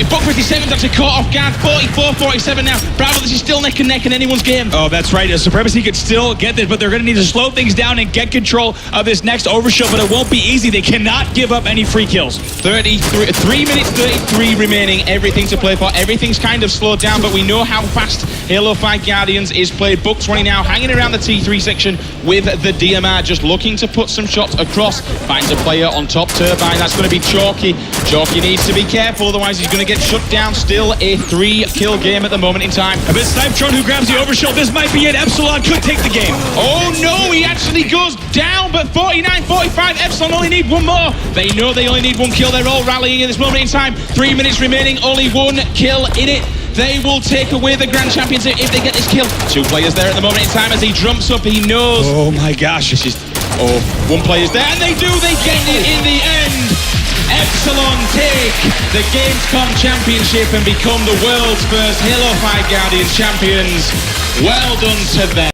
[SPEAKER 1] Buck57's actually caught off guard, 44-47 now. Bravo, this is still neck and neck in anyone's game.
[SPEAKER 2] Oh, that's right. Supremacy could still get this, but they're going to need to slow things down and get control of this next overshield, but it won't be easy. They cannot give up any free kills.
[SPEAKER 1] 3 minutes 33 remaining. Everything to play for. Everything's kind of slowed down, but we know how fast Halo 5 Guardians is played. Buck20 now hanging around the T3 section with the DMR, just looking to put some shots across. Finds a player on top Turbine. That's going to be Chalky. Chalky needs to be careful, otherwise he's going to get shut down. Still a 3-kill game at the moment in time.
[SPEAKER 2] A bit Snipetron who grabs the overshield. This might be it. Epsilon could take the game.
[SPEAKER 1] Oh no, he actually goes down, but 49-45. Epsilon only need one more. They know they only need one kill. They're all rallying at this moment in time. 3 minutes remaining, only one kill in it. They will take away the Grand Championship if they get this kill. 2 players there at the moment in time as he jumps up. He knows.
[SPEAKER 2] Oh my gosh.
[SPEAKER 1] This is... Oh, 1 player's there, and they do. They get it in the end. Epsilon take the Gamescom Championship and become the world's first Halo 5 Guardians champions. Well done to them.